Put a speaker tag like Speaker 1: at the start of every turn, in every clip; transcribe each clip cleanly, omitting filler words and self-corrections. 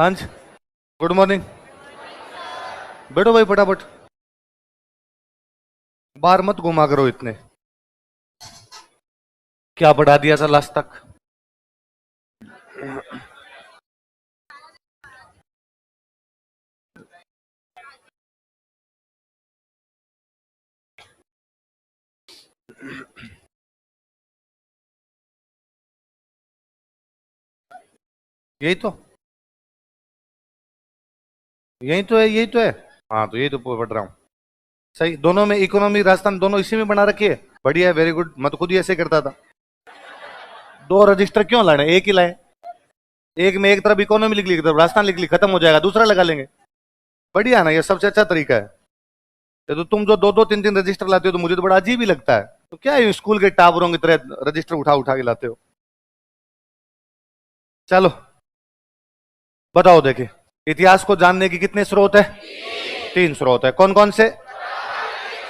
Speaker 1: हाँ जी, good morning. बैठो भाई फटाफट, बाहर मत घुमा करो इतने। क्या बढ़ा दिया था लास्ट तक? यही तो, यही तो है, यही तो है। हाँ तो यही तो पढ़ रहा हूँ। सही, दोनों में इकोनॉमी राजस्थान दोनों इसी में बना रखी है। बढ़िया है, वेरी गुड। मैं तो खुद ही ऐसे करता था। दो रजिस्टर क्यों लाने, एक ही लाए। एक में एक तरफ इकोनॉमी लिख ली, एक तरफ राजस्थान लिख ली, खत्म हो जाएगा, दूसरा लगा लेंगे। बढ़िया ना, ये सबसे अच्छा तरीका है। ये तो तुम जो दो दो तीन तीन रजिस्टर लाते हो तो मुझे तो बड़ा अजीब ही लगता है। तो क्या है, स्कूल के टावरों की तरह रजिस्टर उठा उठा के लाते हो। चलो बताओ, देखे इतिहास को जानने की कितने स्रोत है? तीन स्रोत है। कौन कौन से?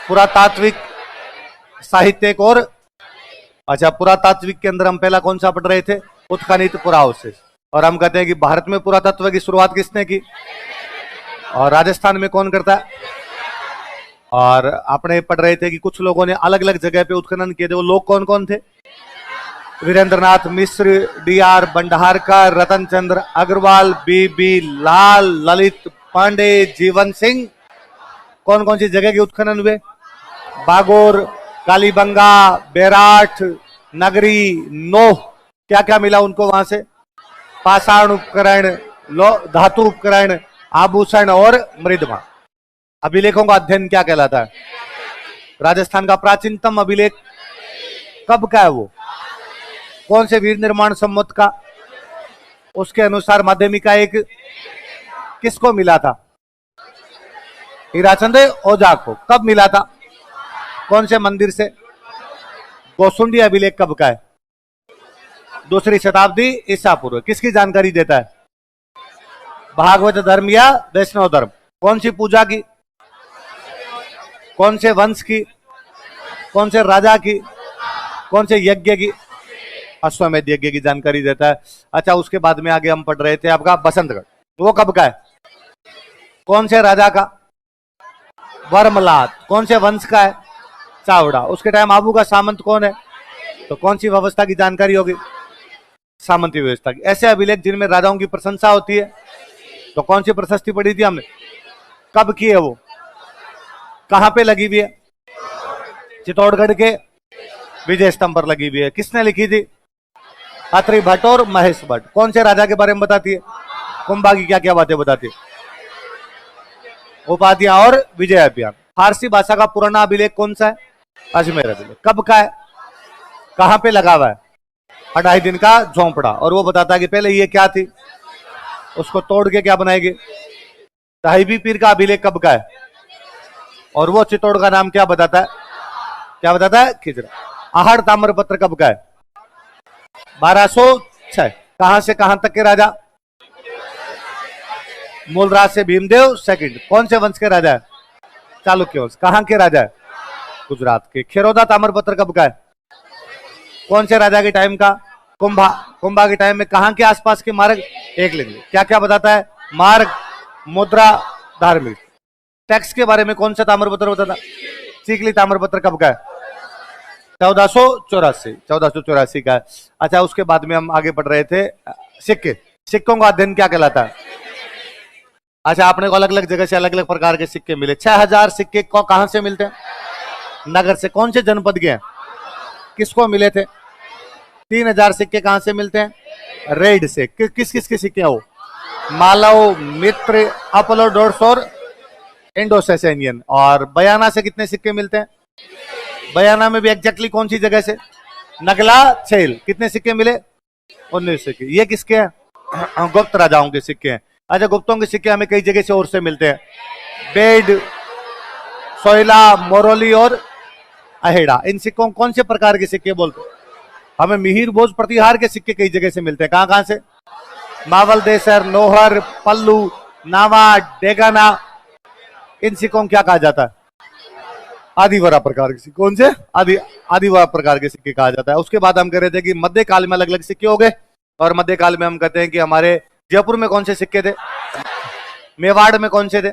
Speaker 1: पुरातात्विक, साहित्यिक और। अच्छा, पुरातात्विक के अंदर हम पहला कौन सा पढ़ रहे थे? उत्खनित पुरावशेष। और हम कहते हैं कि भारत में पुरातत्व की शुरुआत किसने की? और राजस्थान में कौन करता है? और आपने पढ़ रहे थे कि कुछ लोगों ने अलग अलग जगह पे उत्खनन किए थे। वो लोग कौन कौन थे? वीरेंद्रनाथ मिश्र, डी.आर. भंडारकर, रतन चंद्र अग्रवाल, बी.बी. लाल, ललित पांडे, जीवन सिंह। कौन कौन सी जगह के उत्खनन हुए? बागोर, कालीबंगा, बेराठ, नगरी, नोह। क्या क्या मिला उनको वहां से? पाषाण उपकरण, धातु उपकरण, आभूषण और मृदमा। अभिलेखों का अध्ययन क्या कहलाता है? राजस्थान का प्राचीनतम अभिलेख कब का है वो? कौन से वीर निर्माण संवत का? उसके अनुसार माध्यमिक का एक किसको मिला था? हीराचंद ओझा को। कब मिला था? कौन से मंदिर से? गोसुंडी अभिलेख कब का है? दूसरी शताब्दी ईसा पूर्व। किसकी जानकारी देता है? भागवत धर्म या वैष्णव धर्म। कौन सी पूजा की? कौन से वंश की? कौन से राजा की? कौन से यज्ञ की? अश्वमेध यज्ञ की जानकारी देता है। अच्छा, उसके बाद में आगे हम पढ़ रहे थे आपका बसंतगढ़। वो कब का है? कौन से राजा का? वर्मलात। कौन से वंश का है? चावड़ा। उसके टाइम आबू का सामंत कौन है? तो कौन सी व्यवस्था की जानकारी होगी? सामंती व्यवस्था की। ऐसे अभिलेख जिनमें राजाओं की प्रशंसा होती है। तो कौन सी प्रशस्ति पढ़ी थी हमने? कब की है वो? कहां पे लगी हुई है? चित्तौड़गढ़ के विजय स्तंभ पर लगी हुई है। किसने लिखी थी? अत्रि भट्ट और महेश भट्ट। कौन से राजा के बारे में बताती है? कुंभा की क्या क्या बातें बताती है? उपाधियां और विजय अभियान। फारसी भाषा का पुराना अभिलेख कौन सा है? अजमेर अभिलेख। कब का है? कहां पे लगा हुआ है? 2.5 दिन का झोंपड़ा। और वो बताता है कि पहले ये क्या थी, उसको तोड़ के क्या बनाएगी। साहिबी पीर का अभिलेख कब का है? और वो चित्तौड़ का नाम क्या बताता है? क्या बताता है? खिजरा। आहड़ ताम्रपत्र कब का है? 1206। कहां से कहां तक के राजा? मूलराज से भीमदेव सेकंड। कौन से वंश के राजा है? चालुक्य वंश। कहां के राजा है? गुजरात के। खेरोदा ताम्रपत्र कब का है? कौन से राजा के टाइम का? कुंभा। कुंभा के टाइम में कहां के आसपास के मार्ग? एक लिख लो। क्या क्या बताता है? मार्ग, मुद्रा, धार्मिक। टैक्स के बारे में कौन सा ताम्रपत्र बताता? सीकली ताम्रपत्र कब का है? 1484 का है। अच्छा, उसके बाद में हम आगे बढ़ रहे थे सिक्के। सिक्कों का अध्ययन क्या कहलाता है? अच्छा, आपने को अलग अलग जगह से अलग अलग प्रकार के सिक्के मिले। 6000 सिक्के को कहां से मिलते हैं? नगर से। कौन से जनपद के हैं? किसको मिले थे? 3000 सिक्के कहां से मिलते हैं? रेड से। किस किस के सिक्के हैं वो? मालव, मित्र, अपोलोडोर्स और इंडो सेसेनियन। और बयाना से कितने सिक्के मिलते हैं? बयाना में भी एग्जैक्टली कौन सी जगह से? नगला छेल। कितने सिक्के मिले? 19 सिक्के। ये किसके हैं? गुप्त राजाओं के सिक्के हैं। अच्छा, गुप्तों के सिक्के हमें कई जगह से और से मिलते हैं। बेड, सोयला, मोरोली और अहेड़ा। इन सिक्कों कौन से प्रकार के सिक्के बोलते हैं? हमें मिहिर, भोज, प्रतिहार के सिक्के कई जगह से मिलते हैं। कहां कहां से? मावल देसर, नोहर, पल्लू, नावा, डेगाना। इन सिक्कों क्या कहा जाता है? आदिवारा प्रकार के सिक्के। कौन से? आदिवारा प्रकार के सिक्के कहा जाता है। उसके बाद हम कह रहे थे कि मध्यकाल में अलग अलग सिक्के हो गए। और मध्यकाल में हम कहते हैं कि हमारे जयपुर में कौन से सिक्के थे? मेवाड़ में कौन से थे?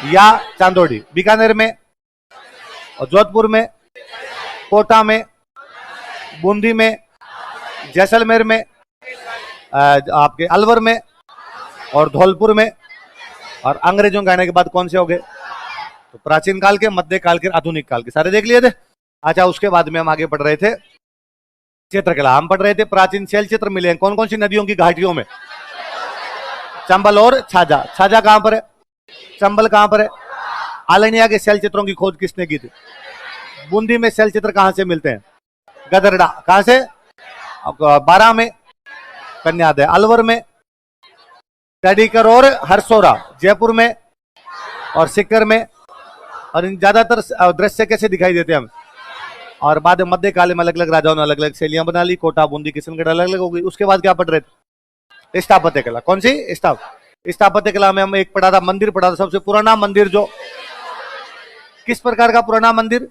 Speaker 1: या चांदोड़ी? बीकानेर में, और जोधपुर में, कोटा में, बूंदी में, जैसलमेर में, आपके अलवर में और धौलपुर में। और अंग्रेजों के आने के बाद कौन से हो गए? तो प्राचीन काल के, मध्य काल के, आधुनिक काल के, सारे देख लिए थे। अच्छा, उसके बाद में हम आगे पढ़ रहे थे चित्रकला। हम पढ़ रहे थे प्राचीन शैल चित्र मिले हैं कौन कौन सी नदियों की घाटियों में? चंबल और छाजा। छाजा कहां पर है? चंबल कहां पर है? आलनिया के शैल चित्रों की खोज किसने की थी? बूंदी में शैल चित्र कहां से मिलते हैं? गदरडा। कहां से? बारा में, कन्यादय। अलवर में टडीकर और हरसोरा। जयपुर में और सिक्कर में। और इन ज्यादातर दृश्य कैसे दिखाई देते हैं हमें? और बाद में मध्यकाल में अलग अलग राजाओं ने अलग अलग शैलियां बना ली। कोटा, बूंदी, किशनगढ़ अलग अलग हो गई। उसके बाद क्या पढ़ रहे थे? स्थापत्य कला। कौन सी? स्थापत्य कला में हम एक पढ़ा था, मंदिर पढ़ा था। सबसे पुराना मंदिर जो किस प्रकार का पुराना मंदिर,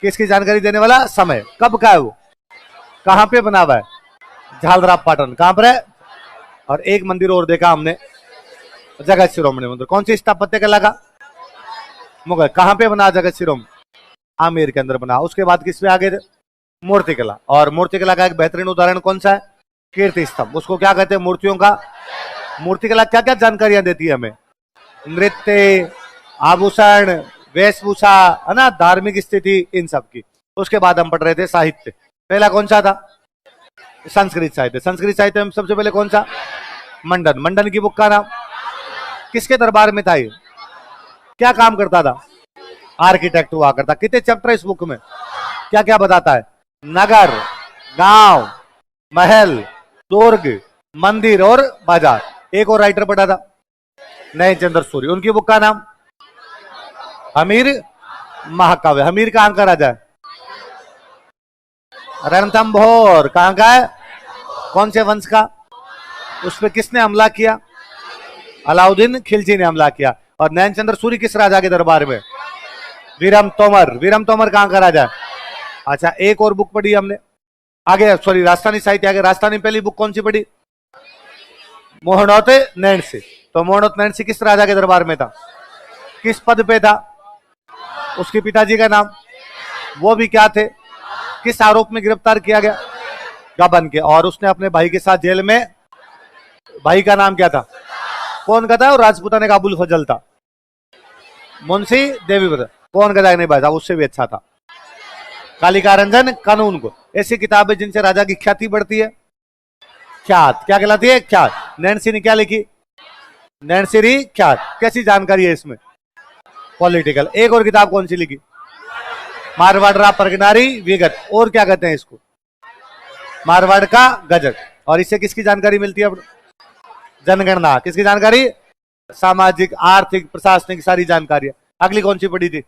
Speaker 1: किसकी जानकारी देने वाला? समय। कब का है वो? कहां पे बना हुआ है? झालरा पाटन। कहां पर है? और एक मंदिर और देखा हमने, जगत शिरोमणि मंदिर। कौन सी स्थापत्य कला का? मुगल। कहां पे बना जगत शिरोमणि? आमेर के अंदर बना। उसके बाद किस पे आ गए थे? मूर्ति कला। और मूर्ति कला का एक बेहतरीन उदाहरण कौन सा है? कीर्ति स्तंभ। उसको क्या कहते हैं? मूर्तियों का। मूर्ति कला क्या क्या जानकारियां देती है हमें? नृत्य, आभूषण, वेशभूषा, है ना, धार्मिक स्थिति, इन सब की। उसके बाद हम पढ़ रहे थे साहित्य। पहला कौन सा था? संस्कृत साहित्य। संस्कृत साहित्य में सबसे पहले कौन सा? मंडन। मंडन की बुक का नाम? किसके दरबार में था ये? क्या काम करता था? आर्किटेक्ट हुआ करता। कितने चैप्टर इस बुक में? क्या क्या बताता है? नगर, गांव, महल, दुर्ग, मंदिर और बाजार। एक और राइटर पढ़ा था, नयनचंद्र सूर्य। उनकी बुक का नाम? हमीर महाकाव्य। हमीर कहां का राजा है? रणथंभौर। कहां का है? कौन से वंश का? उस पर किसने हमला किया? अलाउद्दीन खिलजी ने हमला किया। और नयनचंद्र सूर्य किस राजा के दरबार में? वीरम तोमर। वीरम तोमर कहां का राजा है? अच्छा, एक और बुक पढ़ी हमने आगे, सॉरी, राजस्थानी साहित्य आगे। राजस्थानी पहली बुक कौन सी पढ़ी? मोहनोत नैणसी। तो मोहनोत नैणसी किस राजा के दरबार में था? किस पद पे था? उसके पिताजी का नाम? वो भी क्या थे? किस आरोप में गिरफ्तार किया गया? गबन के। और उसने अपने भाई के साथ जेल में, भाई का नाम क्या था? कौन गधा? और राजपूताने का अबुल फजल था। मुंशी देवीव्रत। कौन गधा नहीं भाई साहब, उससे भी अच्छा था। कालिका रंजन कानून को। ऐसी किताबें जिनसे राजा की ख्याति बढ़ती है। ख्यात क्या कहलाती है? ख्यात। नैणसी ने क्या लिखी? नैणसी ख्यात। कैसी जानकारी है इसमें? पॉलिटिकल। एक और किताब कौन सी लिखी? मारवाड़ परगनारी विगत। और क्या कहते हैं इसको? मारवाड़ का गजट। और इससे किसकी जानकारी मिलती है? जनगणना। किसकी जानकारी? सामाजिक, आर्थिक, प्रशासनिक, सारी जानकारी। अगली कौन सी पढ़ी थी?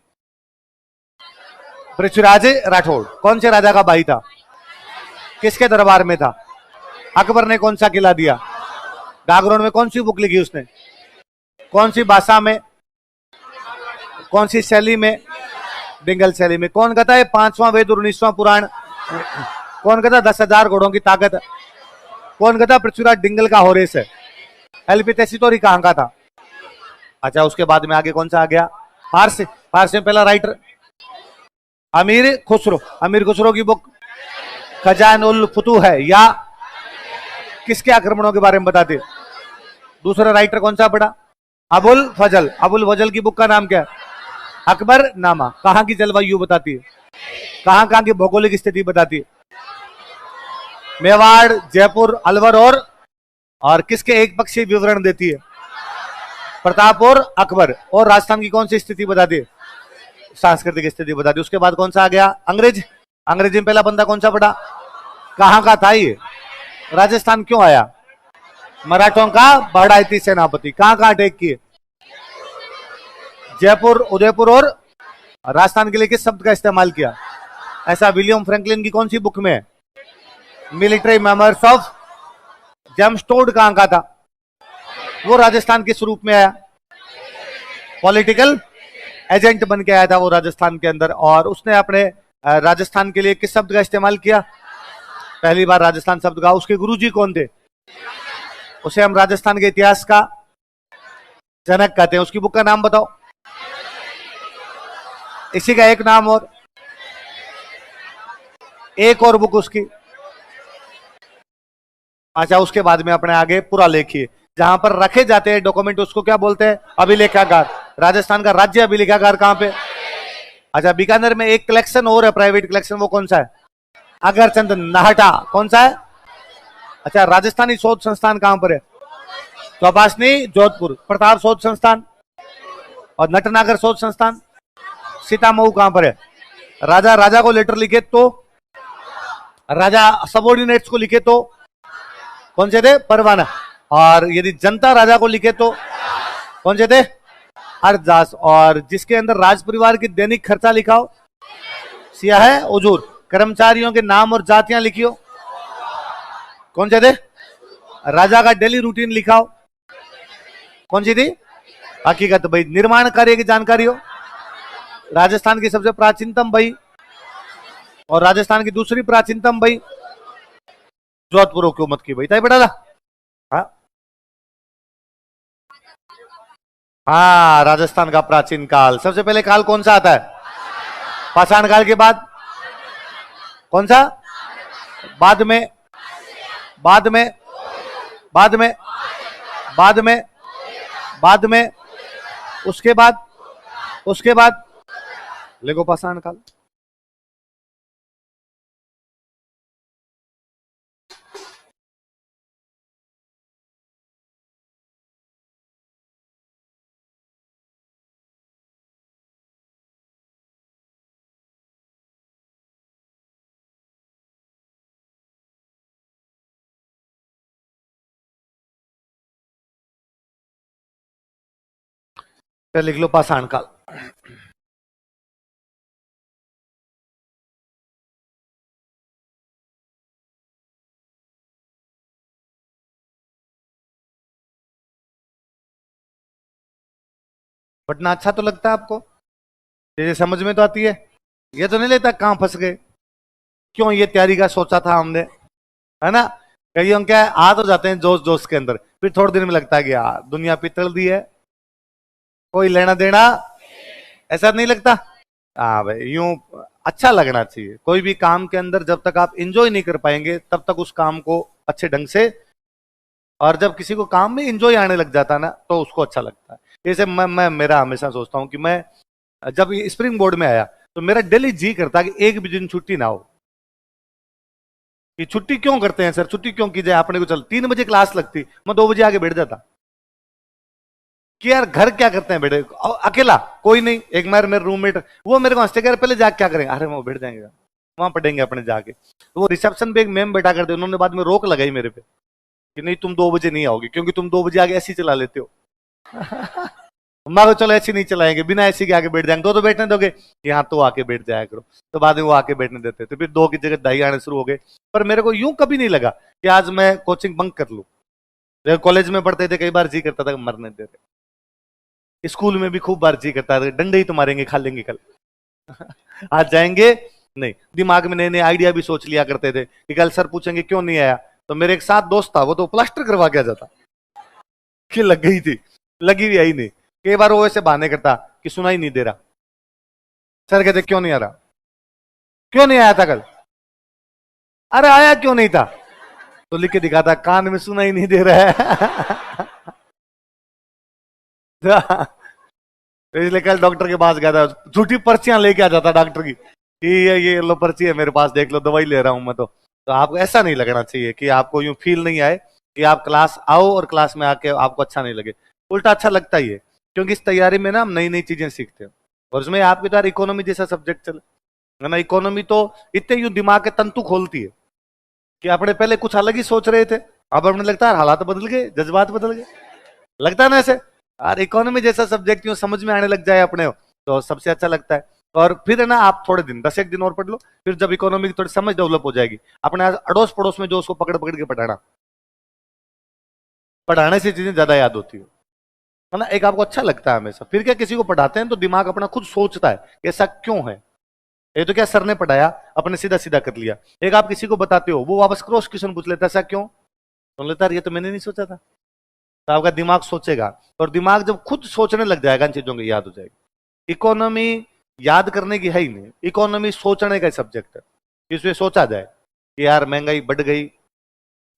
Speaker 1: पृथ्वीराज राठौड़। कौन से राजा का भाई था? किसके दरबार में था? अकबर ने कौन सा किला दिया? गागरोन में कौन सी बुक लिखी उसने? कौन सी भाषा में? कौन सी शैली में? डिंगल शैली में। कौन कहता है 5वां वेद और 19वां पुराण? कौन कहता 10,000 घोड़ों की ताकत? कौन कहता पृथ्वीराज डिंगल का होरेस है? एलपी तेसितोरी कहां का था? अच्छा, उसके बाद में आगे कौन सा आ गया? फारसी। फारसी में पहला राइटर अमीर खुसरो। अमीर खुसरो की बुक खजान उल फुतूह है, या किसके आक्रमणों के बारे में बताती है? दूसरा राइटर कौन सा पढ़ा? अबुल फजल। अबुल फजल की बुक का नाम क्या है? अकबर नामा। कहां की जलवायु बताती है? कहां कहां की भौगोलिक स्थिति बताती है? मेवाड़, जयपुर, अलवर और किसके एक पक्षीय विवरण देती है? प्रताप और अकबर। और राजस्थान की कौन सी स्थिति बताती है? सांस्कृतिक स्थिति बताती है। उसके बाद कौन सा आ गया? अंग्रेज। अंग्रेजी में पहला बंदा कौन सा पढ़ा? कहां का था ये? राजस्थान क्यों आया? मराठों का बढ़ाइती सेनापति। कहां कहां अटैक किए? जयपुर, उदयपुर और राजस्थान के लिए किस शब्द का इस्तेमाल किया? ऐसा विलियम फ्रैंकलिन की कौन सी बुक में है? Military memoirs of James Tod. कहां का था? वो राजस्थान किस रूप में आया? पॉलिटिकल एजेंट बन के आया था वो राजस्थान के अंदर। और उसने अपने राजस्थान के लिए किस शब्द का इस्तेमाल किया? पहली बार राजस्थान शब्द का। उसके गुरुजी कौन थे? उसे हम राजस्थान के इतिहास का जनक कहते हैं। उसकी बुक का नाम बताओ। इसी का एक नाम और एक और बुक उसकी। अच्छा, उसके बाद में अपने आगे पूरा लेखिए। जहां पर रखे जाते हैं डॉक्यूमेंट उसको क्या बोलते हैं? अभिलेखागार। राजस्थान का राज्य अभिलेखागार कहां पे? अच्छा, बीकानेर में एक कलेक्शन और है, प्राइवेट कलेक्शन, वो कौन सा है? अगरचंद नाहटा। कौन सा है? अच्छा, राजस्थानी शोध संस्थान कहां पर है? चौपासनी जोधपुर। प्रताप शोध संस्थान और नटनागर शोध संस्थान सीतामऊ कहां पर है? राजा को लेटर लिखे तो, राजा सबॉर्डिनेट्स को लिखे तो कौन से थे? परवाना। और यदि जनता राजा को लिखे तो कौन से थे? अरदास। और जिसके अंदर राज परिवार की दैनिक खर्चा लिखा हो, सिया है उजूर। कर्मचारियों के नाम और जातियां लिखियो, कौन से थे? राजा का डेली रूटीन लिखा हो, कौन सी थी? हकीकत बही। निर्माण कार्य की जानकारी हो, राजस्थान की सबसे प्राचीनतम बही और राजस्थान की दूसरी प्राचीनतम बही जोधपुर हुकूमत की बही। बेटा था हाँ, राजस्थान का प्राचीन काल। सबसे पहले काल कौन सा आता है? पाषाण काल के बाद कौन सा? बाद में, बाद में, बाद में, बाद में, बाद में, उसके बाद, उसके बाद लेगो पाषाण काल। लिख लो पाषाण काल। पढ़ना अच्छा तो लगता है आपको? ये समझ में तो आती है? ये तो नहीं लेता कहां फंस गए, क्यों ये तैयारी का सोचा था हमने, है ना? कई हम क्या आ तो जाते हैं जोश जोश के अंदर, फिर थोड़े दिन में लगता है कि यार दुनिया पितल दी है, कोई लेना देना, ऐसा नहीं लगता? हाँ भाई, यूं अच्छा लगना चाहिए। कोई भी काम के अंदर जब तक आप इंजॉय नहीं कर पाएंगे तब तक उस काम को अच्छे ढंग से, और जब किसी को काम में इंजॉय आने लग जाता है ना तो उसको अच्छा लगता है। जैसे मैं मेरा हमेशा सोचता हूँ कि मैं जब स्प्रिंग बोर्ड में आया तो मेरा डेली जी करता कि एक भी दिन छुट्टी ना हो। कि छुट्टी क्यों करते हैं सर, छुट्टी क्यों की जाए? अपने को चल 3 बजे क्लास लगती, मैं 2 बजे आके बैठ जाता कि यार घर क्या करते हैं बेटे, अकेला कोई नहीं। एक मेरे रूममेट वो मेरे को हंसते कह रहे पहले जाके क्या करेंगे? अरे वो बैठ जाएंगे वहां पढ़ेंगे अपने जाके। तो वो रिसेप्शन पे एक मैम बैठा करते, उन्होंने बाद में रोक लगाई मेरे पे कि नहीं तुम 2 बजे नहीं आओगे, क्योंकि तुम 2 बजे आगे ऐसी चला लेते हो। मैं को चलो ऐसी नहीं चलाएंगे, बिना ऐसी के आके बैठ जाएंगे। दो तो बैठने दोगे? यहाँ तो आके बैठ जाया करो। तो बाद में वो आके बैठने देते थे, फिर 2 की जगह 2.5 आने शुरू हो गए। पर मेरे को यूं कभी नहीं लगा कि आज मैं कोचिंग बंक कर लूं। कॉलेज में पढ़ते थे कई बार जी करता था मरने देते, स्कूल में भी खूब बार जी करता था डंडे ही तो मारेंगे, खा लेंगे कल। आज जाएंगे नहीं। दिमाग में नए नए आइडिया भी सोच लिया करते थे कि कल सर पूछेंगे क्यों नहीं आया, तो मेरे एक साथ दोस्त था वो तो प्लास्टर करवा के आ जाता कि लग गई थी, लगी भी आई नहीं। कई बार वो ऐसे बहाने करता कि सुनाई नहीं दे रहा। सर कहते क्यों नहीं आ रहा? क्यों नहीं आया था कल? अरे आया क्यों नहीं था? तो लिख के दिखाता कान में सुनाई नहीं दे रहा है। तो इसलिए कल डॉक्टर के पास गया था, झूठी पर्चियां लेके आ जाता डॉक्टर की कि ये लो पर्ची है मेरे पास, देख लो दवाई ले रहा हूं मैं। तो आपको ऐसा नहीं लगना चाहिए कि आपको यूं फील नहीं आए कि आप क्लास आओ और क्लास में आके आपको अच्छा नहीं लगे। उल्टा अच्छा लगता ही है, क्योंकि इस तैयारी में ना हम नई नई चीजें सीखते हैं। और उसमें आपके द्वारा इकोनॉमी जैसा सब्जेक्ट चले, है ना? इकोनॉमी तो इतने यूं दिमाग के तंतु खोलती है कि अपने पहले कुछ अलग ही सोच रहे थे, अब अपने लगता है हालात बदल गए, जज्बात बदल गए, लगता है ना ऐसे। और इकोनॉमी जैसा सब्जेक्ट यूं समझ में आने लग जाए अपने तो सबसे अच्छा लगता है। और फिर है ना, आप थोड़े दिन 10 एक दिन और पढ़ लो, फिर जब इकोनॉमी की थोड़ी समझ डेवलप हो जाएगी, अपने अड़ोस पड़ोस में जो उसको पकड़ पकड़ के पढ़ाना, पढ़ाने से चीजें ज्यादा याद होती है ना? एक आपको अच्छा लगता है हमेशा। फिर क्या किसी को पढ़ाते हैं तो दिमाग अपना खुद सोचता है कि ऐसा क्यों है। ये तो क्या सर ने पढ़ाया अपने सीधा सीधा कर लिया। एक आप किसी को बताते हो वो वापस क्रॉस क्वेश्चन पूछ लेता है, ऐसा क्यों? सुन लेता है ये तो मैंने नहीं सोचा था। तो आपका दिमाग सोचेगा, और दिमाग जब खुद सोचने लग जाएगा इन चीजों की याद हो जाएगी। इकोनॉमी याद करने की है ही नहीं, इकोनॉमी सोचने का सब्जेक्ट है। इसमें सोचा जाए कि यार महंगाई बढ़ गई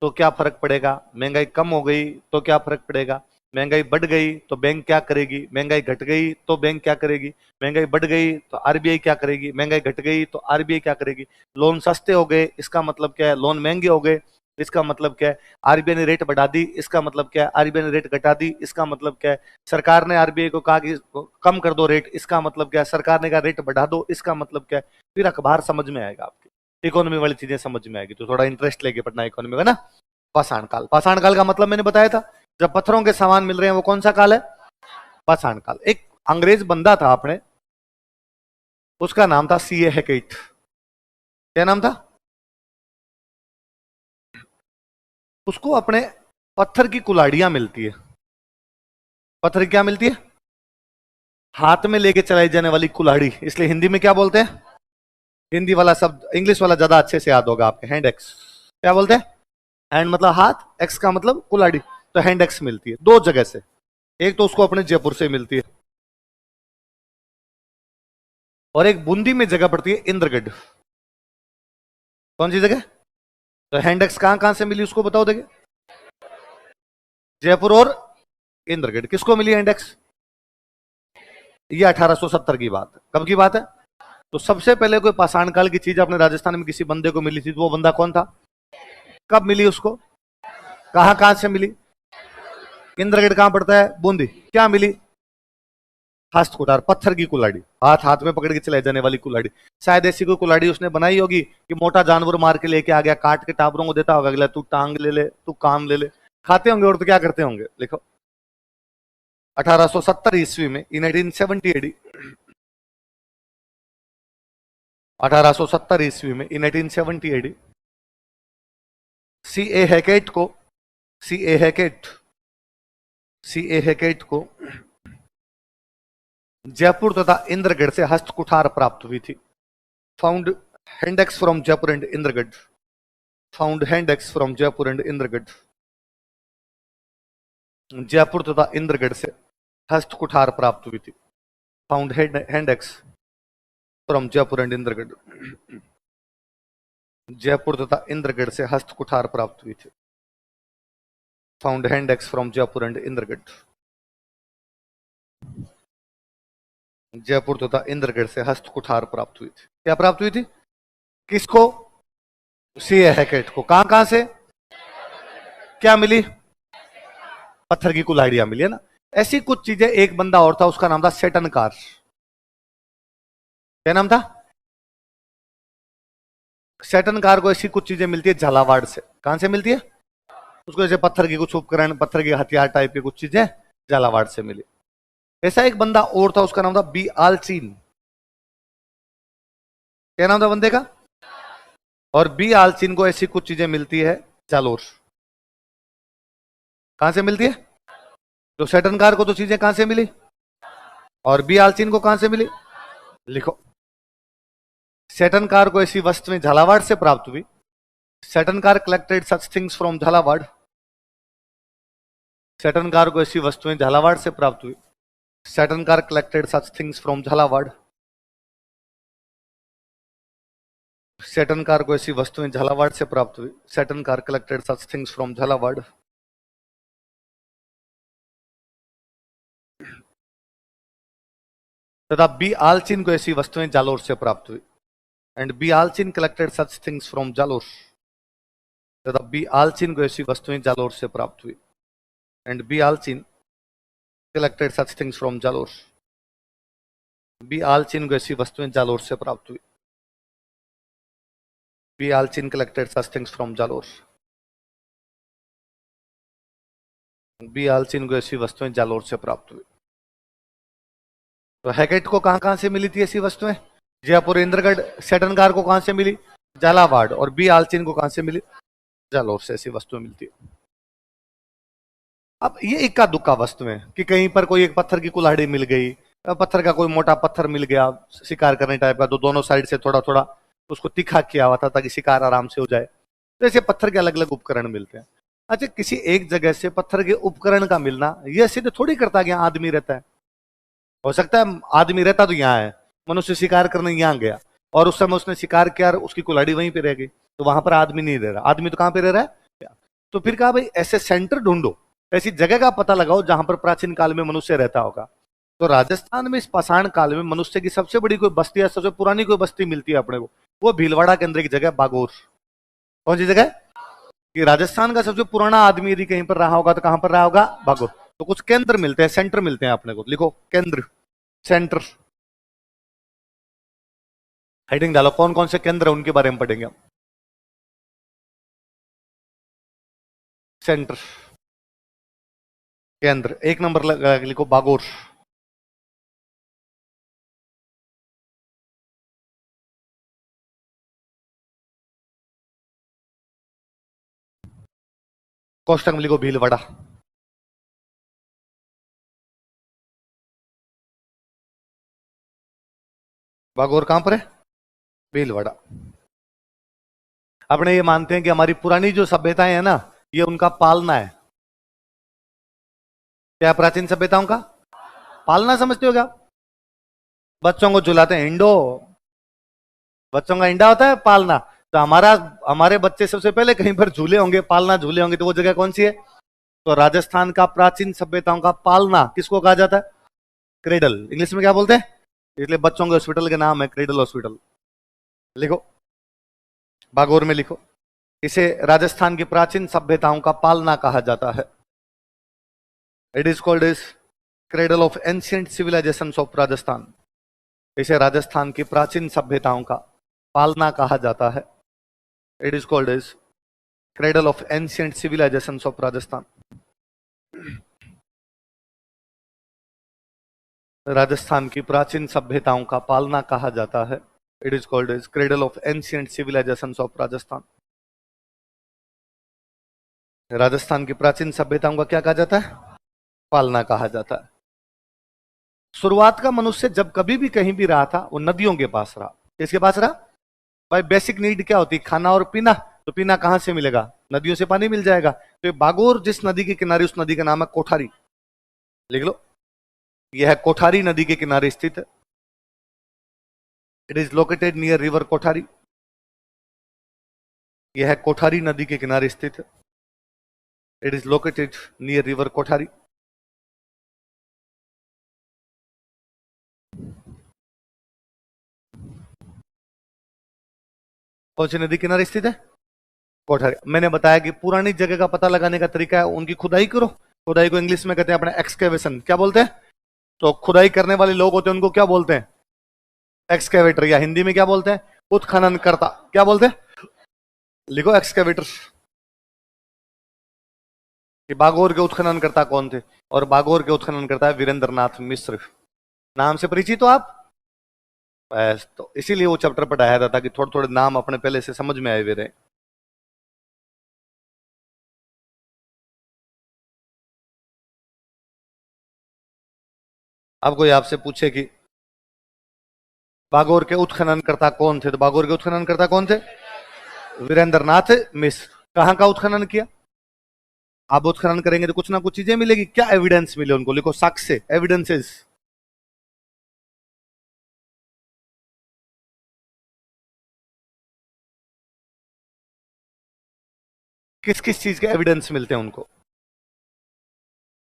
Speaker 1: तो क्या फर्क पड़ेगा, महंगाई कम हो गई तो क्या फर्क पड़ेगा, महंगाई बढ़ गई तो बैंक क्या करेगी, महंगाई घट गई तो बैंक क्या करेगी, महंगाई बढ़ गई तो आरबीआई क्या करेगी, महंगाई घट गई तो आरबीआई क्या करेगी, लोन सस्ते हो गए इसका मतलब क्या है, लोन महंगे हो गए इसका मतलब क्या है, आरबीआई ने रेट बढ़ा दी इसका मतलब क्या है, आरबीआई ने रेट घटा दी इसका मतलब क्या है, सरकार ने आरबीआई को कहा कि कम कर दो रेट इसका मतलब क्या है, सरकार ने कहा रेट बढ़ा दो इसका मतलब क्या है। फिर अखबार समझ में आएगा आपकी, इकोनॉमी वाली चीजें समझ में आएगी, तो थोड़ा इंटरेस्ट लेके पढ़ना इकोनॉमी का ना। पाषाण काल, पाषाण काल का मतलब मैंने बताया था, जब पत्थरों के सामान मिल रहे हैं वो कौन सा काल है, पाषाण काल। एक अंग्रेज बंदा था अपने, उसका नाम था सीए हैकेट। क्या नाम था, उसको अपने पत्थर की कुल्हाड़ियां मिलती है, पत्थर की क्या मिलती है, हाथ में लेके चलाई जाने वाली कुल्हाड़ी, इसलिए हिंदी में क्या बोलते हैं, हिंदी वाला शब्द इंग्लिश वाला ज्यादा अच्छे से याद होगा आपके, हैंड एक्स। क्या बोलते हैं, हैंड मतलब हाथ, एक्स का मतलब कुल्हाड़ी, तो हैंड एक्स मिलती है दो जगह से, एक तो उसको अपने जयपुर से मिलती है, और एक बूंदी में जगह पड़ती है इंद्रगढ़। कौन सी जगह, तो हैंड एक्स कहां कहां से मिली उसको बताओ, देखिए जयपुर और इंद्रगढ़। किसको मिली हैंड एक्स, ये 1870 की बात है। कब की बात है, तो सबसे पहले कोई पाषाण काल की चीज अपने राजस्थान में किसी बंदे को मिली थी, तो वो बंदा कौन था, कब मिली उसको, कहां कहां से मिली, इंद्रगढ़ कहां पड़ता है, बूंदी, क्या मिली, हस्त कुठार, पत्थर की कुल्हाड़ी, हाथ हाथ में पकड़ के चले जाने वाली कुल्हाड़ी। शायद ऐसी कोई कुल्हाड़ी उसने बनाई होगी कि मोटा जानवर मार के लेके आ गया, काट के टाबरों को देता होगा, अगला तू टांग ले ले, तू कान ले ले, खाते होंगे और तो क्या करते होंगे। लिखो 1870 ईस्वी में, इन 1870 एडी, 1870 ईस्वी में, इन 1870 एडी, सी ए हैकेट को, सी ए हैकेट, सी ए हैकेट को जयपुर तथा इंद्रगढ़ से हस्त कुठार प्राप्त हुई थी। Found handaxes from Jaipur and Indragarh, found handaxes from Jaipur and Indragarh, Jaipur तथा इंद्रगढ़ से हस्त कुठार प्राप्त हुई थी। Found handaxes from Jaipur and Indragarh, Jaipur तथा इंद्रगढ़ से हस्त कुठार प्राप्त हुई थी। Found handaxes from Jaipur and Indragarh, Jaipur तथा इंद्रगढ़ से हस्त कुठार प्राप्त हुई थी। क्या प्राप्त हुई थी, किसको, सी हैकेट को। कहां कहां से, क्या मिली, पत्थर की कुल्हाड़ियां मिली है ना। ऐसी कुछ चीजें, एक बंदा और था उसका नाम था सेटनकार। क्या नाम था, सेटनकार को ऐसी कुछ चीजें मिलती है झालावाड़ से। कहां से मिलती है उसको, जैसे पत्थर की कुछ उपकरण, पत्थर के हथियार टाइप की कुछ चीजें झालावाड़ से मिली। ऐसा एक बंदा और था उसका नाम था बी आलचीन। क्या नाम था बंदे का, और बी आलचीन को ऐसी कुछ चीजें मिलती है जालोर। कहां से मिलती है, तो सेटनकार को तो चीजें कहां से मिली, और बी आलचीन को कहां से मिली। लिखो, सेटनकार को ऐसी वस्तुएं झालावाड़ से प्राप्त हुई। Seton Karr collected such things from Jhalawar, Seton Karr को ऐसी वस्तुएं झालावाड़ से प्राप्त हुई। Seton Karr collected such things from Jhalawar, Seton Karr को ऐसी वस्तुएं झालावाड़ से प्राप्त हुई। Seton Karr collected such things from Jhalawar, तथा बी आलचिन को ऐसी वस्तुएं जालोर से प्राप्त हुई। And B Allchin collected such things from Jalore, तथा बी आलचिन को ऐसी वस्तुएं जालोर से प्राप्त हुई। And B Allchin collected such things from Jalore, B Allchin को ऐसी वस्तुएं जालोर से प्राप्त हुई। B Allchin collected such things from Jalore, B Allchin को ऐसी वस्तुएं जालोर से प्राप्त हुई। तो हैकेट को कहां कहां से मिली थी ऐसी वस्तुएं, जयपुर इंद्रगढ़। सेटनकार को कहां से मिली, झालावाड़। और बी आलचिन को कहां से मिली, जालोर से ऐसी वस्तुएं मिलती है। अब ये इक्का दुक्का वस्तुएं कि कहीं पर कोई एक पत्थर की कुल्हाड़ी मिल गई, पत्थर का कोई मोटा पत्थर मिल गया शिकार करने टाइप का, तो दोनों साइड से थोड़ा थोड़ा उसको तीखा किया हुआ था ताकि शिकार आराम से हो जाए। तो ऐसे पत्थर के अलग अलग उपकरण मिलते हैं। अच्छा, किसी एक जगह से पत्थर के उपकरण का मिलना यह सिद्ध थोड़ी करता कि यहाँ आदमी रहता है। हो सकता है आदमी रहता तो यहाँ है, मनुष्य शिकार करने यहाँ गया और उस समय उसने शिकार किया और उसकी कुल्हाड़ी वहीं पे रह गई, तो वहां पर आदमी नहीं रह रहा। आदमी तो कहां पे रह रहा है? तो फिर कहा भाई ऐसे सेंटर ढूंढो, ऐसी जगह का पता लगाओ जहां पर प्राचीन काल में मनुष्य रहता होगा। तो राजस्थान में इस पाषाण काल में मनुष्य की सबसे बड़ी कोई बस्ती या सबसे पुरानी कोई बस्ती मिलती है अपने को, वो भीलवाड़ा के अंदर की जगह बागोर। कौन सी जगह? कि राजस्थान का सबसे पुराना आदमी यदि कहीं पर रहा होगा तो कहां पर रहा होगा? बागोर। तो कुछ केंद्र मिलते हैं, सेंटर मिलते हैं अपने को, लिखो केंद्र, सेंटर, हेडिंग डालो। कौन कौन से केंद्र है उनके बारे में पढ़ेंगे हम। सेंटर, केंद्र, एक नंबर लगा लिखो बागोर। कोष्टक में लिखो भीलवाड़ा। बागोर कहां पर है? भीलवाड़ा। अपने ये मानते हैं कि हमारी पुरानी जो सभ्यताएं है ना, ये उनका पालना है। क्या प्राचीन सभ्यताओं का पालना समझते हो क्या? बच्चों को झुलाते हैं, इंडो, बच्चों का इंडा होता है पालना। तो हमारे बच्चे सबसे पहले कहीं पर झूले होंगे, पालना झूले होंगे, तो वो जगह कौन सी है? तो राजस्थान का प्राचीन सभ्यताओं का पालना किसको कहा जाता है? क्रेडल। इंग्लिश में क्या बोलते हैं? इसलिए बच्चों के हॉस्पिटल के नाम है क्रेडल हॉस्पिटल। लिखो, बागोर में लिखो। इसे राजस्थान की प्राचीन सभ्यताओं का पालना कहा जाता है। It is called is cradle of ancient civilisation of Rajasthan. इसे राजस्थान की प्राचीन सभ्यताओं का पालना कहा जाता है। It is called is cradle of ancient civilisation of Rajasthan. Rajasthan की प्राचीन सभ्यताओं का पालना कहा जाता है। It is called is cradle of ancient civilisation of Rajasthan. Rajasthan की प्राचीन सभ्यताओं का क्या कहा जाता है? पालना कहा जाता है। शुरुआत का मनुष्य जब कभी भी कहीं भी रहा था वो नदियों के पास रहा। किसके पास रहा? भाई बेसिक नीड क्या होती है? खाना और पीना। तो पीना कहां से मिलेगा? नदियों से पानी मिल जाएगा। तो ये बागोर जिस नदी के किनारे, उस नदी का नाम है कोठारी। लिख लो, यह कोठारी नदी के किनारे स्थित है। It is located near river Kothari. यह कोठारी नदी के किनारे स्थित है। It is located near river Kothari. कौन सी नदी किनारे स्थित है? कोठारी। मैंने बताया कि पुरानी जगह का पता लगाने का तरीका है उनकी खुदाई करो। खुदाई को इंग्लिश में कहते हैं अपने एक्सकेवेशन। क्या बोलते हैं? तो खुदाई करने वाले लोग होते हैं उनको क्या बोलते हैं? एक्सकेवेटर। या हिंदी में क्या बोलते हैं? उत्खनन करता। क्या बोलते हैं? लिखो एक्सकेवेटर। कि बागोर के उत्खनन करता कौन थे? और बागोर के उत्खनन करता है वीरेंद्र नाथ मिश्र। नाम से परिचित हो आप? बस, तो इसीलिए वो चैप्टर पढ़ाया था ताकि थोड़े थोड़े नाम अपने पहले से समझ में आए हुए रहे। अब कोई आपसे पूछे कि बागोर के उत्खनन करता कौन थे, तो बागोर के उत्खनन करता कौन थे? वीरेंद्र नाथ मिश्र। कहां का उत्खनन किया? आप उत्खनन करेंगे तो कुछ ना कुछ चीजें मिलेगी। क्या एविडेंस मिले उनको? लिखो साक्ष्य, एविडेंसेस। किस किस चीज के एविडेंस मिलते हैं उनको?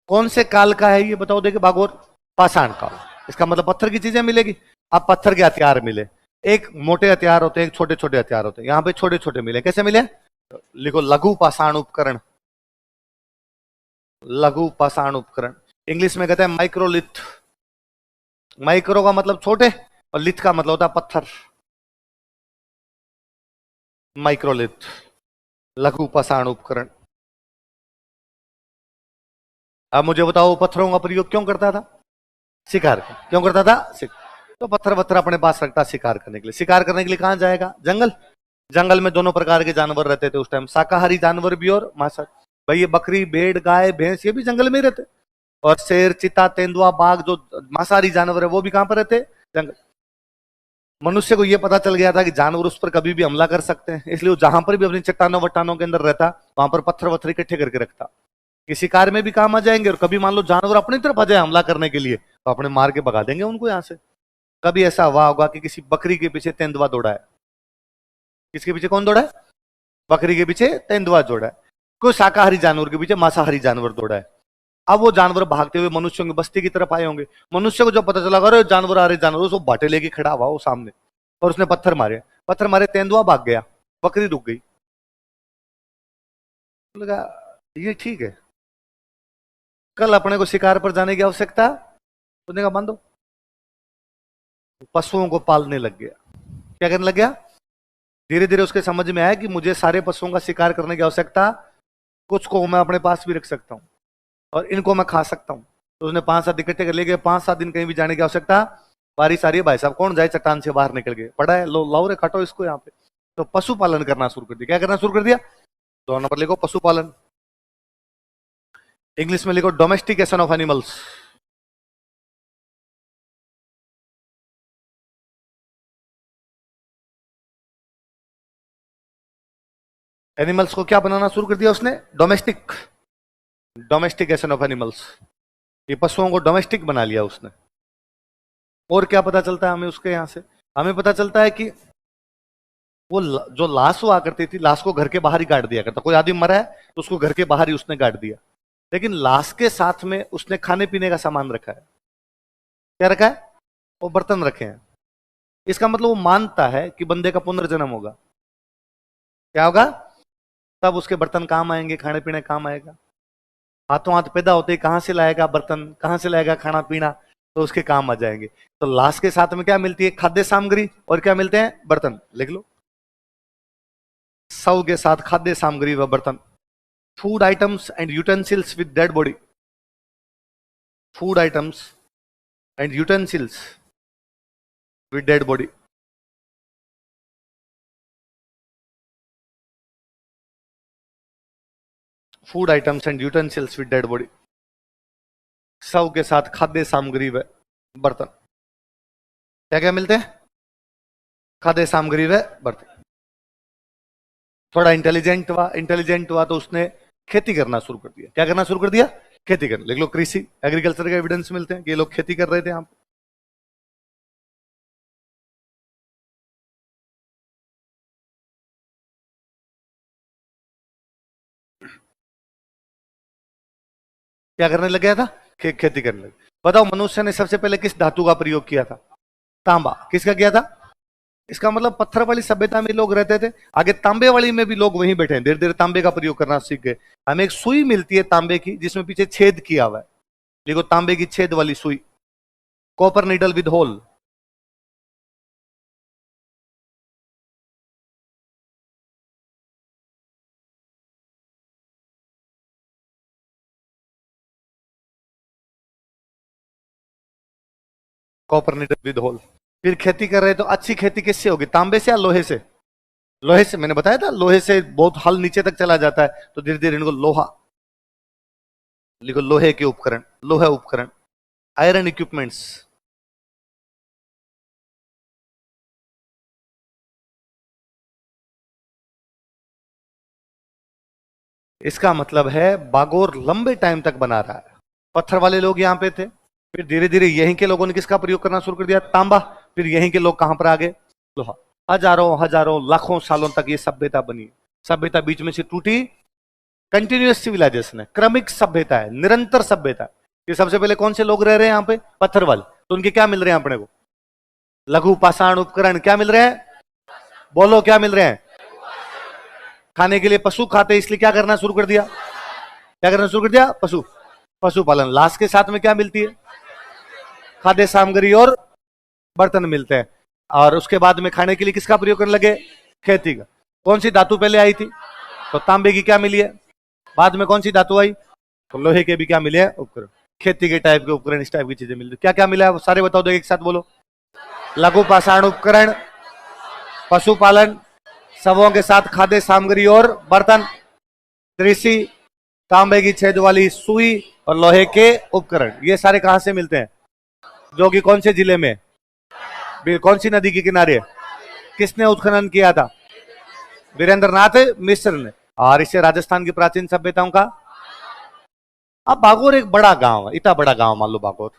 Speaker 1: कौन से काल का है ये बताओ। देखिए बागोर पाषाण काल, इसका मतलब पत्थर की चीजें मिलेगी। अब पत्थर के हथियार मिले, एक मोटे हथियार होते हैं, एक छोटे छोटे हथियार होते हैं। यहां पे छोटे छोटे मिले, कैसे मिले? लिखो लघु पाषाण उपकरण। लघु पाषाण उपकरण इंग्लिश में कहते हैं माइक्रोलिथ। माइक्रो का मतलब छोटे और लिथ का मतलब होता है पत्थर। माइक्रोलिथ, लघु पाषाण उपकरण। अब मुझे बताओ पत्थरों का प्रयोग क्यों करता था? शिकार। क्यों करता था? तो पत्थर पत्थर अपने पास रखता शिकार करने के लिए। शिकार करने के लिए कहां जाएगा? जंगल। जंगल में दोनों प्रकार के जानवर रहते थे उस टाइम, शाकाहारी जानवर भी और मांसाहारी। भाई ये बकरी, भेड़, गाय, भैंस, ये भी जंगल में ही रहते। और शेर, चीता, तेंदुआ, बाघ, जो मांसाहारी जानवर है वो भी कहां पर रहते? जंगल। मनुष्य को यह पता चल गया था कि जानवर उस पर कभी भी हमला कर सकते हैं, इसलिए वो जहां पर भी अपनी चट्टानों वट्टानों के अंदर रहता वहां पर पत्थर वत्थर इकट्ठे करके रखता, कि शिकार में भी काम आ जाएंगे, और कभी मान लो जानवर अपनी तरफ आ जाए हमला करने के लिए तो अपने मार के भगा देंगे उनको यहां से। कभी ऐसा हुआ होगा कि किसी बकरी के पीछे तेंदुआ दौड़ा है? किसके पीछे कौन दौड़ा है? बकरी के पीछे तेंदुआ दौड़ा है। कोई शाकाहारी जानवर के पीछे मांसाहारी जानवर दौड़ा है। अब वो जानवर भागते हुए मनुष्यों की बस्ती की तरफ आए होंगे। मनुष्य को जब पता चला अरे जानवर आ रहे, जानवर, उसको बाटे लेके खड़ा हुआ वो सामने, और उसने पत्थर मारे, पत्थर मारे, तेंदुआ भाग गया, बकरी रुक गई। लगा ये ठीक है, कल अपने को शिकार पर जाने की आवश्यकता, उसने कहा मान दो, पशुओं को पालने लग गया। क्या करने लग गया? धीरे धीरे उसके समझ में आया कि मुझे सारे पशुओं का शिकार करने की आवश्यकता, कुछ को मैं अपने पास भी रख सकता हूं और इनको मैं खा सकता हूं। तो उसने 5-7 इकट्ठे कर लिए, 5-7 दिन कहीं भी जाने की आवश्यकता, बारिश आ रही है, भाई साहब कौन जाए, चट्टान से बाहर निकल गए, पड़ा है, लो लाओ रे, काटो इसको यहाँ पे। तो पशुपालन करना शुरू कर दिया। क्या करना शुरू कर दिया? 2 नंबर लिखो, पशुपालन। इंग्लिश में लिखो डोमेस्टिकेशन ऑफ एनिमल्स। एनिमल्स को क्या बनाना शुरू कर दिया उसने? Domestic, domestication of animals. ये पशुओं को डोमेस्टिक बना लिया उसने। और क्या पता चलता है हमें उसके यहां से? हमें पता चलता है कि वो जो लाश हुआ करती थी, लाश को घर के बाहर ही गाड़ दिया करता। कोई आदमी मरा है तो उसको घर के बाहर ही उसने गाड़ दिया, लेकिन लाश के साथ में उसने खाने पीने का सामान रखा है। क्या रखा है? वो बर्तन रखे हैं। इसका मतलब वो मानता है कि बंदे का पुनर्जन्म होगा। क्या होगा? तब उसके बर्तन काम आएंगे, खाने पीने काम आएगा। हाथों हाथ पैदा होते ही कहां से लाएगा बर्तन, कहां से लाएगा खाना पीना, तो उसके काम आ जाएंगे। तो लाश के साथ में क्या मिलती है? खाद्य सामग्री, और क्या मिलते हैं? बर्तन। लिख लो, शव के साथ खाद्य सामग्री व बर्तन। Food items and utensils with dead body. Food items and utensils with dead body. Food items and utensils with dead body. शव के साथ खाद्य सामग्री व बर्तन। क्या क्या मिलते हैं? खाद्य सामग्री व बर्तन। थोड़ा इंटेलिजेंट हुआ तो उसने खेती करना शुरू कर दिया। क्या करना शुरू कर दिया? खेती करना। लिख लो, कृषि, एग्रीकल्चर के एविडेंस मिलते हैं कि ये लोग खेती कर रहे थे यहाँ पे। क्या करने लग गया था? खेती करने लगे। बताओ मनुष्य ने सबसे पहले किस धातु का प्रयोग किया था? तांबा। किसका किया था? इसका मतलब पत्थर वाली सभ्यता में लोग रहते थे, आगे तांबे वाली में भी लोग वहीं बैठे हैं, धीरे धीरे तांबे का प्रयोग करना सीख गए। हमें एक सुई मिलती है तांबे की जिसमें पीछे छेद किया हुआ है। देखो, तांबे की छेद वाली सुई, copper needle with hole. Copper needle with hole. फिर खेती कर रहे तो अच्छी खेती किससे होगी? तांबे से या लोहे से? लोहे से। मैंने बताया था लोहे से बहुत हल नीचे तक चला जाता है, तो धीरे धीरे इनको लोहा। लिखो, लोहे के उपकरण, लोहा उपकरण, आयरन इक्विपमेंट्स। इसका मतलब है बागोर लंबे टाइम तक बना रहा है। पत्थर वाले लोग यहाँ पे थे, फिर धीरे धीरे यहीं के लोगों ने किसका प्रयोग करना शुरू कर दिया? तांबा। फिर यहीं के लोग कहां पर आ गए? लोहा। हजारों हजारों लाखों सालों तक ये सभ्यता बनी। सभ्यता बीच में से टूटी, कंटिन्यूअस सिविलाइजेशन है, क्रमिक सभ्यता है, निरंतर सभ्यता है। ये सबसे पहले कौन से लोग रह रहे हैं यहाँ पे? पत्थर वाले। तो उनके क्या मिल रहे हैं अपने को? लघु पाषाण उपकरण। क्या मिल रहे हैं? बोलो, क्या मिल रहे हैं? खाने के लिए पशु खाते, इसलिए क्या करना शुरू कर दिया? क्या करना शुरू कर दिया? पशुपालन। लाश के साथ में क्या मिलती है? खाद्य सामग्री और बर्तन मिलते हैं। और उसके बाद में खाने के लिए किसका प्रयोग करने लगे? खेती का। कौन सी धातु पहले आई थी? तो तांबे की क्या मिली है? बाद में कौन सी धातु आई? तो लोहे के भी क्या मिले हैं? उपकरण। खेती के टाइप के उपकरण, इस टाइप की चीजें मिलती। क्या क्या मिला है वो सारे बताओ दो, एक साथ बोलो। लघु पाषाण उपकरण, पशुपालन, शवों के साथ खाद्य सामग्री और बर्तन, कृषि, तांबे की छेद वाली सुई और लोहे के उपकरण। ये सारे कहां से मिलते हैं? जो कि कौन से जिले में? कौन सी नदी के किनारे है? किसने उत्खनन किया था? वीरेंद्र नाथ मिश्र ने। और इसे राजस्थान की प्राचीन सभ्यताओं का। अब भागौर एक बड़ा गांव है, इतना बड़ा गांव मान लो भागौर।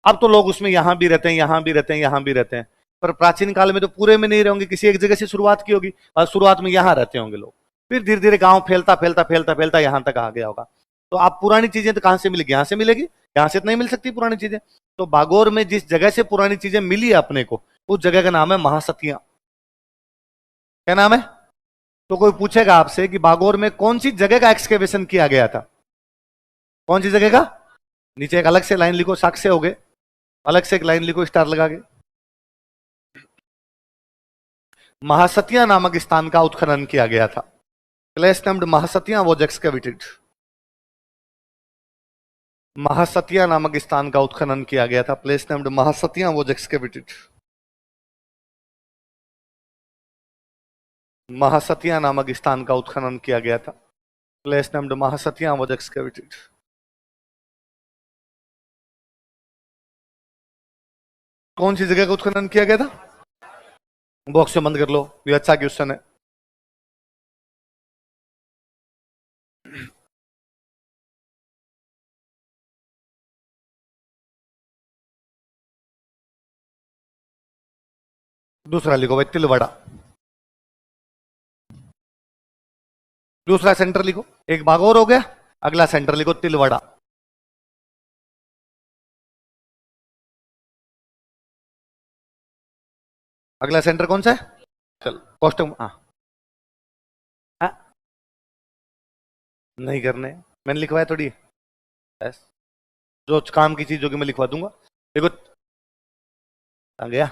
Speaker 1: अब तो लोग उसमें यहां भी रहते हैं, यहां भी रहते हैं, यहां भी रहते हैं। पर प्राचीन काल में तो पूरे में नहीं रहेंगे, किसी एक जगह से शुरुआत की होगी और शुरुआत में यहां रहते होंगे लोग। फिर धीरे धीरे गांव फैलता फैलता फैलता फैलता यहां तक आ गया होगा। तो आप पुरानी चीजें तो कहां से मिलेगी? यहां से मिलेगी, यहां से तो नहीं मिल सकती पुरानी चीजें। तो भागौर में जिस जगह से पुरानी चीजें मिली है अपने को, उस जगह का नाम है महासतिया। क्या नाम है? तो कोई पूछेगा आपसे कि भागौर में कौन सी जगह का एक्सकेवेशन किया गया था, कौन सी जगह का? नीचे एक अलग से लाइन लिखो, साक्ष्य हो गए, अलग से एक लाइन लिखो स्टार लगा के। महासतिया नामक स्थान का उत्खनन किया गया था। Place named Mahasatiya was excavated. Mahasatiya नामक स्थान का उत्खनन किया गया था। Place named Mahasatiya was excavated. Mahasatiya नामक स्थान का उत्खनन किया गया था। Place named Mahasatiya was excavated. कौन सी जगह का उत्खनन किया गया था? बॉक्स में बंद कर लो, ये अच्छा क्वेश्चन है। दूसरा लिखो भाई, तिलवाड़ा। दूसरा सेंटर लिखो, एक भागौर हो गया, अगला सेंटर लिखो तिलवाड़ा। अगला सेंटर कौन सा है? चल कॉस्ट्यूम। हाँ हाँ? नहीं करने, मैंने लिखवाया थोड़ी। यस, जो काम की चीज होगी मैं लिखवा दूंगा। देखो आ गया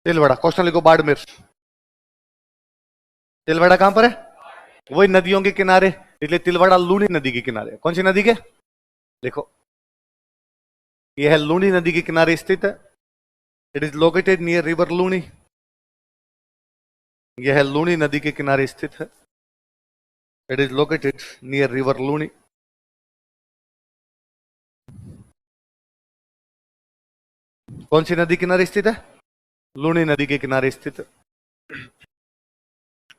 Speaker 1: तिलवाड़ा। क्वेश्चन लिखो बाड़मेर। तिलवाड़ा कहां पर है? वही नदियों के किनारे, इसलिए तिलवाड़ा लूणी नदी के किनारे। कौन सी नदी के? देखो, यह है लूणी नदी के किनारे स्थित है। It is located near river Luni. यह है लूणी नदी के किनारे स्थित है। It is located near river Luni. कौन सी नदी किनारे स्थित है? लूणी नदी के किनारे स्थित है।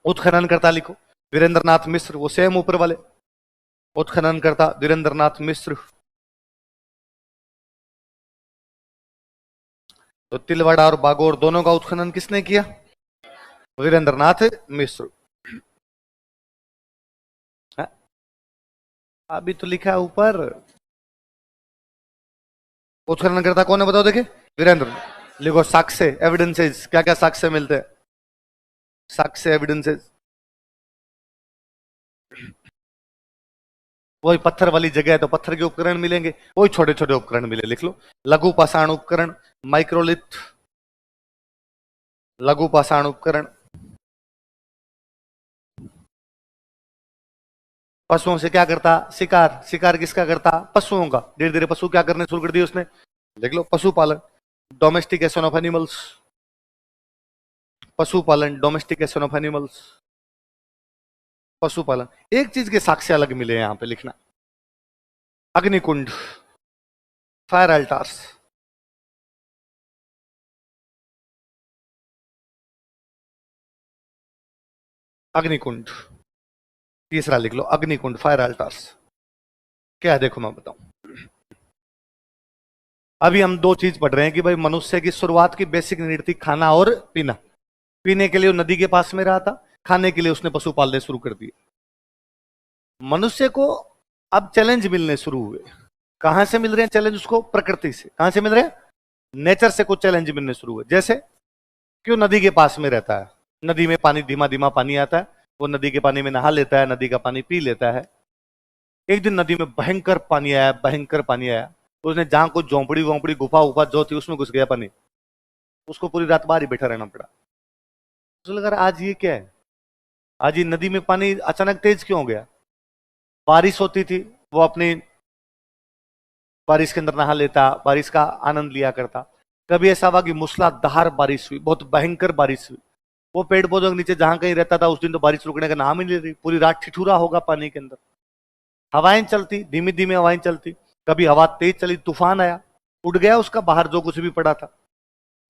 Speaker 1: उत्खनन करता लिखो वीरेंद्र नाथ मिश्र, वो सेम ऊपर वाले। उत्खनन करता वीरेंद्र नाथ मिश्र। तो तिलवाड़ा और बागौर दोनों का उत्खनन किसने किया? वीरेंद्र नाथ मिश्र। हाँ? अभी तो लिखा है ऊपर। उत्खनन करता कौन है बताओ देखे? वीरेंद्र। लिखो साक्ष्य, एविडेंसेस। क्या क्या साक्ष्य मिलते हैं? साक्ष्य, एविडेंसेस। वही पत्थर वाली जगह है तो पत्थर के उपकरण मिलेंगे, वही छोटे छोटे उपकरण मिले। लिख लो लघु पाषाण उपकरण, माइक्रोलिथ। लघु पाषाण उपकरण। पशुओं से क्या करता? शिकार। शिकार किसका करता? पशुओं का। धीरे धीरे पशु क्या करने शुरू कर दिए उसने? देख लो पशुपालन, डोमेस्टिकेशन ऑफ एनिमल्स। पशुपालन, डोमेस्टिकेशन ऑफ एनिमल्स। पशुपालन। एक चीज के साक्ष्य अलग मिले यहां पे लिखना, अग्निकुंड, फायर अल्टार्स। अग्निकुंड, तीसरा लिख लो अग्निकुंड, फायर अल्टार्स। क्या है देखो मैं बताऊं। अभी हम दो चीज पढ़ रहे हैं कि भाई मनुष्य की शुरुआत की बेसिक नीड थी खाना और पीना। पीने के लिए वो नदी के पास में रहा था, खाने के लिए उसने पशु पालने शुरू कर दिए। मनुष्य को अब चैलेंज मिलने शुरू हुए। कहां से मिल रहे हैं चैलेंज उसको? प्रकृति से। कहां से मिल रहे हैं? नेचर से कुछ चैलेंज मिलने शुरू हुए। जैसे क्यों नदी के पास में रहता है, नदी में पानी धीमा धीमा पानी आता है, वो नदी के पानी में नहा लेता है, नदी का पानी पी लेता है। एक दिन नदी में भयंकर पानी आया, भयंकर पानी आया। उसने जहां कुछ झोंपड़ी वोंपड़ी गुफा उफा जो थी उसमें घुस गया पानी। उसको पूरी रात बाहर ही बैठा रहना पड़ा। उसको लगा आज ये क्या है, आज ये नदी में पानी अचानक तेज क्यों हो गया? बारिश होती थी, वो अपनी बारिश के अंदर नहा लेता, बारिश का आनंद लिया करता। कभी ऐसा हुआ कि मूसलाधार बारिश हुई, बहुत भयंकर बारिश हुई। वो पेड़ पौधों के नीचे जहां कहीं रहता था उस दिन तो बारिश रुकने का नाम ही नहीं ले रही, पूरी रात ठिठुरा होगा पानी के अंदर। हवाएं चलती, धीमी धीमी हवाएं चलती। कभी हवा तेज चली, तूफान आया, उड़ गया उसका बाहर जो कुछ भी पड़ा था।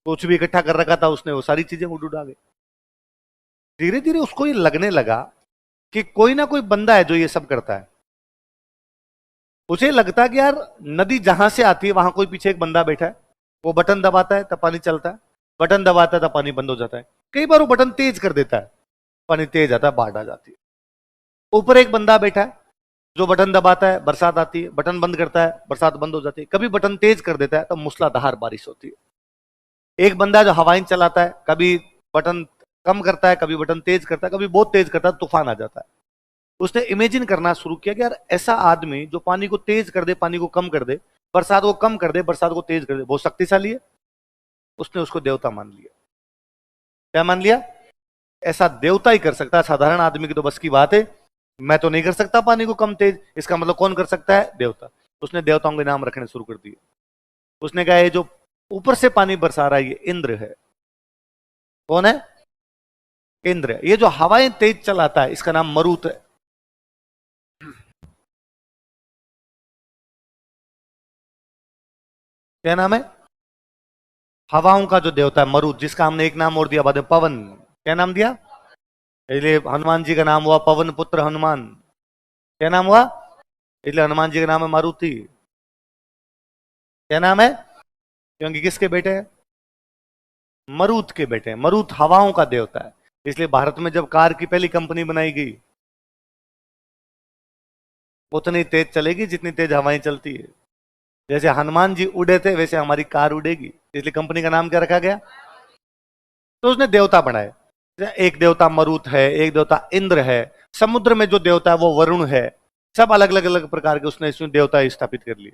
Speaker 1: कुछ भी इकट्ठा कर रखा था उसने, वो सारी चीजें उड़ उड़ा गई। धीरे धीरे उसको ये लगने लगा कि कोई ना कोई बंदा है जो ये सब करता है। उसे लगता कि यार नदी जहां से आती है वहां कोई पीछे एक बंदा बैठा है, वो बटन दबाता है तब पानी चलता है, बटन दबाता है तब पानी बंद हो जाता है। कई बार वो बटन तेज कर देता है, पानी तेज आता है, बाढ़ आ जाती है। ऊपर एक बंदा बैठा है जो बटन दबाता है, बरसात आती है, बटन बंद करता है, बरसात बंद हो जाती है। कभी बटन तेज कर देता है तब मूसलाधार बारिश होती है। एक बंदा जो हवाएं चलाता है, कभी बटन कम करता है, कभी बटन तेज करता है, कभी बहुत तेज करता है, तूफान आ जाता है। उसने इमेजिन करना शुरू किया कि यार ऐसा आदमी जो पानी को तेज कर दे, पानी को कम कर दे, बरसात को कम कर दे, बरसात को तेज कर दे, बहुत शक्तिशाली है। उसने उसको देवता मान लिया। क्या मान लिया? ऐसा देवता ही कर सकता है, साधारण आदमी की तो बस की बात है। मैं तो नहीं कर सकता पानी को कम तेज, इसका मतलब कौन कर सकता है? देवता। उसने देवताओं के नाम रखने शुरू कर दिए। उसने कहा ये जो ऊपर से पानी बरसा रहा है ये इंद्र है। कौन है? इंद्र। ये जो हवाएं तेज चलाता है इसका नाम मरुत है। क्या नाम है? हवाओं का जो देवता है मरुत, जिसका हमने एक नाम और दिया बाद में, पवन। क्या नाम दिया? इसलिए हनुमान जी का नाम हुआ पवन पुत्र हनुमान। क्या नाम हुआ? इसलिए हनुमान जी का नाम है मारुति। क्या नाम है? क्योंकि किसके बेटे हैं? मरुत के बेटे हैं। मरुत हवाओं का देवता है। इसलिए भारत में जब कार की पहली कंपनी बनाई गई, उतनी तेज चलेगी जितनी तेज हवाएं चलती है। जैसे हनुमान जी उड़े थे वैसे हमारी कार उड़ेगी, इसलिए कंपनी का नाम क्या रखा गया? तो उसने देवता बनाए। एक देवता मरुत है, एक देवता इंद्र है, समुद्र में जो देवता है वो वरुण है। सब अलग अलग अलग प्रकार के उसने इसमें देवता स्थापित कर लिए।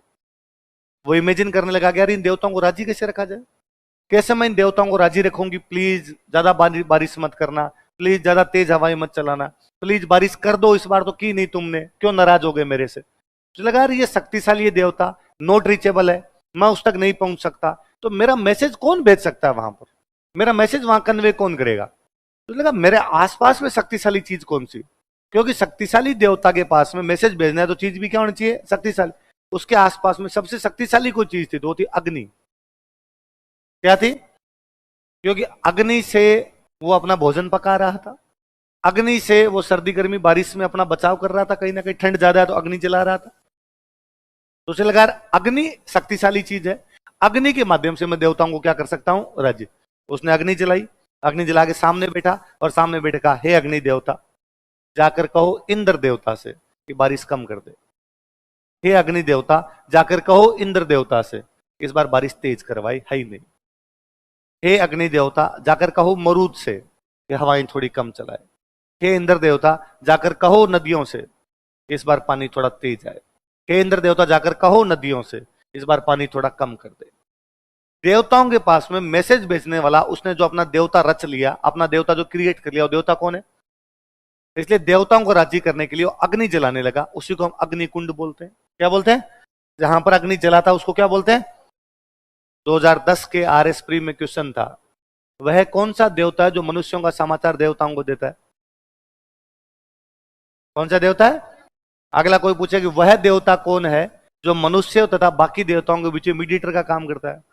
Speaker 1: वो इमेजिन करने लगा कि यार इन देवताओं को राजी कैसे रखा जाए, कैसे मैं इन देवताओं को राजी रखूंगी। प्लीज ज्यादा बारिश मत करना, प्लीज ज्यादा तेज हवाएं मत चलाना, प्लीज बारिश कर दो, इस बार तो की नहीं तुमने, क्यों नाराज हो गए मेरे से। तो लगा यार ये शक्तिशाली है देवता, नॉट रीचेबल है, मैं उस तक नहीं पहुंच सकता, तो मेरा मैसेज कौन भेज सकता है वहां पर, मेरा मैसेज वहां कन्वे कौन करेगा। तो लगा मेरे आसपास में शक्तिशाली चीज कौन सी, क्योंकि शक्तिशाली देवता के पास में मैसेज भेजना है तो चीज भी क्या होनी चाहिए? शक्तिशाली। उसके आसपास में सबसे शक्तिशाली कोई चीज थी तो वो थी अग्नि। क्या थी? क्योंकि अग्नि से वो अपना भोजन पका रहा था, अग्नि से वो सर्दी गर्मी बारिश में अपना बचाव कर रहा था, कहीं ना कहीं ठंड ज्यादा है तो अग्नि जला रहा था। तो उसे लगा यार अग्नि शक्तिशाली चीज है, अग्नि के माध्यम से मैं देवताओं को क्या कर सकता हूं? राज्य। उसने अग्नि जलाई, अग्नि जला के सामने बैठा और सामने बैठे कहा, हे अग्नि देवता, जाकर कहो इंद्र देवता से कि बारिश कम कर दे। हे अग्नि देवता, जाकर कहो इंद्र देवता से इस बार बारिश तेज करवाई है ही नहीं। हे अग्नि देवता, जाकर कहो मरुद से कि हवाएं थोड़ी कम चलाए। हे इंद्र देवता, जाकर कहो नदियों से इस बार पानी थोड़ा तेज आए। हे इंद्र देवता, जाकर कहो नदियों से इस बार पानी थोड़ा कम कर दे। देवताओं के पास में मैसेज भेजने वाला उसने जो अपना देवता रच लिया, अपना देवता जो क्रिएट कर लिया, वो देवता कौन है? इसलिए देवताओं को राजी करने के लिए वो अग्नि जलाने लगा। उसी को हम अग्नि कुंड बोलते हैं। क्या बोलते हैं? जहां पर अग्नि जलाता उसको क्या बोलते हैं? 2010 के आरएस प्री में क्वेश्चन था, वह कौन सा देवता है जो मनुष्यों का समाचार देवताओं को देता है? कौन सा देवता है? अगला कोई पूछे कि वह देवता कौन है जो मनुष्य तथा बाकी देवताओं के बीच मीडिएटर का काम करता है?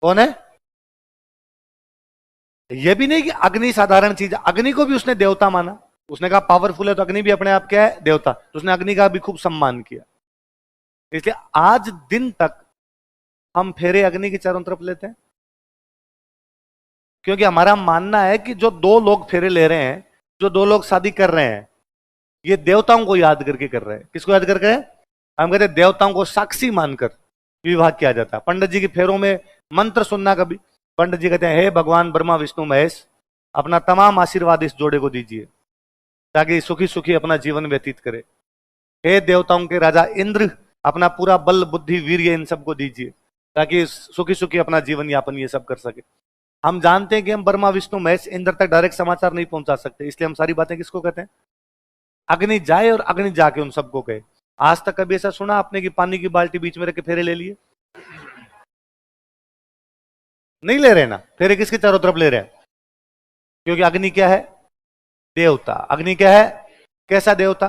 Speaker 1: कौन है? यह भी नहीं कि अग्नि साधारण चीज, अग्नि को भी उसने देवता माना। उसने कहा पावरफुल है तो अग्नि भी अपने आप क्या है? देवता। तो उसने अग्नि का भी खूब सम्मान किया। इसलिए आज दिन तक हम फेरे अग्नि के चारों तरफ लेते हैं, क्योंकि हमारा मानना है कि जो दो लोग फेरे ले रहे हैं, जो दो लोग शादी कर रहे हैं, ये देवताओं को याद करके कर रहे हैं। किसको याद करके? हम कहते हैं देवताओं को साक्षी मानकर विवाह किया जाता है। पंडित जी के फेरों में मंत्र सुनना, कभी पंडित जी कहते हैं, हे भगवान ब्रह्मा विष्णु महेश, अपना तमाम आशीर्वाद इस जोड़े को दीजिए ताकि सुखी सुखी अपना जीवन व्यतीत करे। हे देवताओं के राजा इंद्र, अपना पूरा बल बुद्धि वीर्य इन सबको दीजिए ताकि सुखी सुखी अपना जीवन यापन ये सब कर सके। हम जानते हैं कि हम ब्रह्मा विष्णु महेश इंद्र तक डायरेक्ट समाचार नहीं पहुंचा सकते, इसलिए हम सारी बातें किसको कहते हैं? अग्नि जाए और अग्नि जाके उन सबको कहे। आज तक कभी ऐसा सुना आपने कि पानी की बाल्टी बीच में रख के फेरे ले लिए? नहीं ले रहे ना। फेरे किसके चारों तरफ ले रहे हैं? क्योंकि अग्नि क्या है? देवता। अग्नि क्या है? कैसा देवता?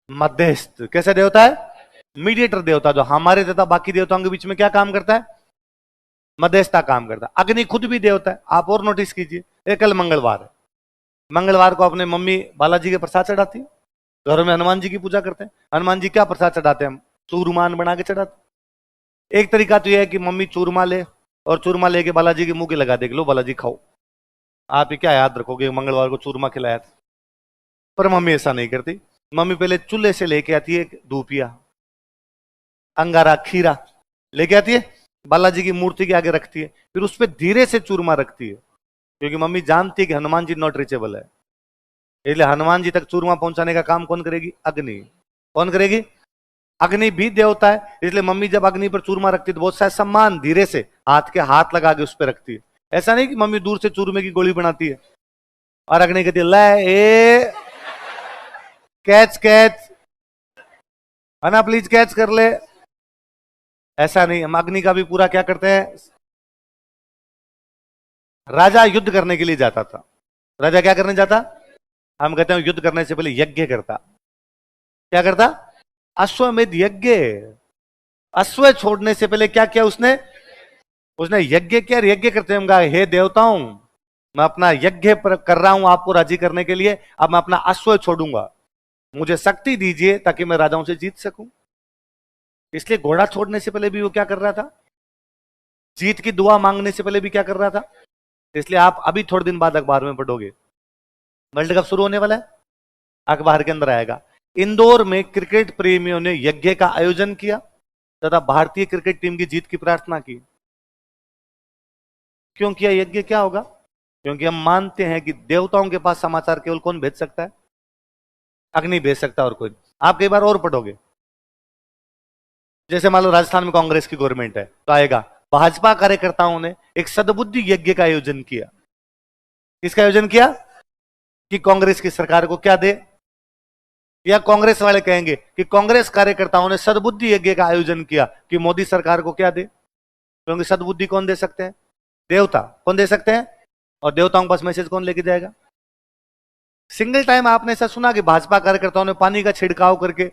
Speaker 1: मध्यस्थ। कैसा देवता है? मीडिएटर देवता, जो हमारे तथा बाकी देवताओं के बीच में क्या काम करता है? मध्यस्थता काम करता है। अग्नि खुद भी देवता है। आप और नोटिस कीजिए, ये कल मंगलवार है, मंगलवार को अपने मम्मी बालाजी के प्रसाद चढ़ाती है, घरों में हनुमान जी की पूजा करते हैं। हनुमान जी क्या प्रसाद चढ़ाते हैं? हम चूरमान बना के चढ़ाते। एक तरीका तो यह है कि मम्मी चूरमा ले और चूरमा लेके बालाजी के मुंह के लगा देगी, लो बालाजी खाओ। आप ये क्या याद रखोगे मंगलवार को चूरमा खिलाया था? पर मम्मी ऐसा नहीं करती। मम्मी पहले चूल्हे से लेके आती है दूपिया, अंगारा, खीरा लेके आती है, बालाजी की मूर्ति के आगे रखती है, फिर उस पर धीरे से चूरमा रखती है, क्योंकि मम्मी जानती है कि हनुमान जी नॉट रीचेबल है। इसलिए हनुमान जी तक चूरमा पहुंचाने का काम कौन करेगी? अग्नि। कौन करेगी? अग्नि भी देवता है। इसलिए मम्मी जब अग्नि पर चूरमा रखती है तो बहुत सा सम्मान धीरे से हाथ लगा के उस पर रखती है। ऐसा नहीं कि मम्मी दूर से चूरमे की गोली बनाती है और अग्नि कहती है ले ए कैच कैच, है ना, प्लीज कैच कर ले। ऐसा नहीं, हम अग्नि का भी पूरा क्या करते हैं। राजा युद्ध करने के लिए जाता था। राजा क्या करने जाता? हम कहते हैं युद्ध करने से पहले यज्ञ करता। क्या करता? अश्वमेध यज्ञ। अश्व छोड़ने से पहले क्या किया उसने? उसने यज्ञ किया। यज्ञ करते हम कहा हे देवताओं, मैं अपना यज्ञ कर रहा हूं आपको राजी करने के लिए, अब मैं अपना अश्व छोड़ूंगा, मुझे शक्ति दीजिए ताकि मैं राजाओं से जीत सकूं। इसलिए घोड़ा छोड़ने से पहले भी वो क्या कर रहा था? जीत की दुआ मांगने से पहले भी क्या कर रहा था? इसलिए आप अभी थोड़े दिन बाद अखबार में पढ़ोगे, वर्ल्ड कप शुरू होने वाला है, अखबार के अंदर आएगा इंदौर में क्रिकेट प्रेमियों ने यज्ञ का आयोजन किया तथा भारतीय क्रिकेट टीम की जीत की प्रार्थना की। क्यों किया यज्ञ? क्या होगा? क्योंकि हम मानते हैं कि देवताओं के पास समाचार केवल कौन भेज सकता है? अग्नि भेज सकता है और कोई। आप कई बार और पढ़ोगे, जैसे मान लो राजस्थान में कांग्रेस की गवर्नमेंट है तो आएगा भाजपा कार्यकर्ताओं ने एक सद्बुद्धि यज्ञ का आयोजन किया। किसका आयोजन किया? कि कांग्रेस की सरकार को क्या दे, या कांग्रेस वाले कहेंगे कि कांग्रेस कार्यकर्ताओं ने सद्बुद्धि यज्ञ का आयोजन किया कि मोदी सरकार को क्या दे। क्योंकि सद्बुद्धि कौन दे सकते हैं? देवता। कौन दे सकते हैं? और देवताओं के पास मैसेज कौन लेके जाएगा? सिंगल टाइम आपने ऐसा सुना कि भाजपा कार्यकर्ताओं ने पानी का छिड़काव करके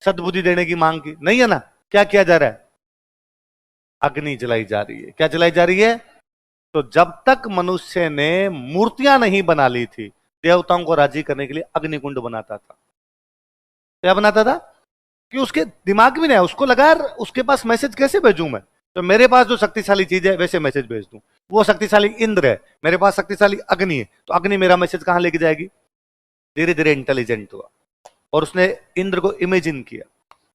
Speaker 1: सद्बुद्धि देने की मांग की? नहीं है ना। क्या किया जा रहा है? अग्नि जलाई जा रही है। क्या जलाई जा रही है? तो जब तक मनुष्य ने मूर्तियां नहीं बना ली थी, देवताओं को राजी करने के लिए अग्निकुंड बनाता था। क्या बनाता था? कि उसके दिमाग में नहीं है, उसको लगा यार उसके पास मैसेज कैसे भेजूं मैं, तो मेरे पास जो शक्तिशाली चीज है वैसे मैसेज भेज दूं। वो शक्तिशाली इंद्र है, मेरे पास शक्तिशाली अग्नि है, तो अग्नि मेरा मैसेज कहां लेके जाएगी? धीरे धीरे इंटेलिजेंट हुआ और उसने इंद्र को इमेजिन किया।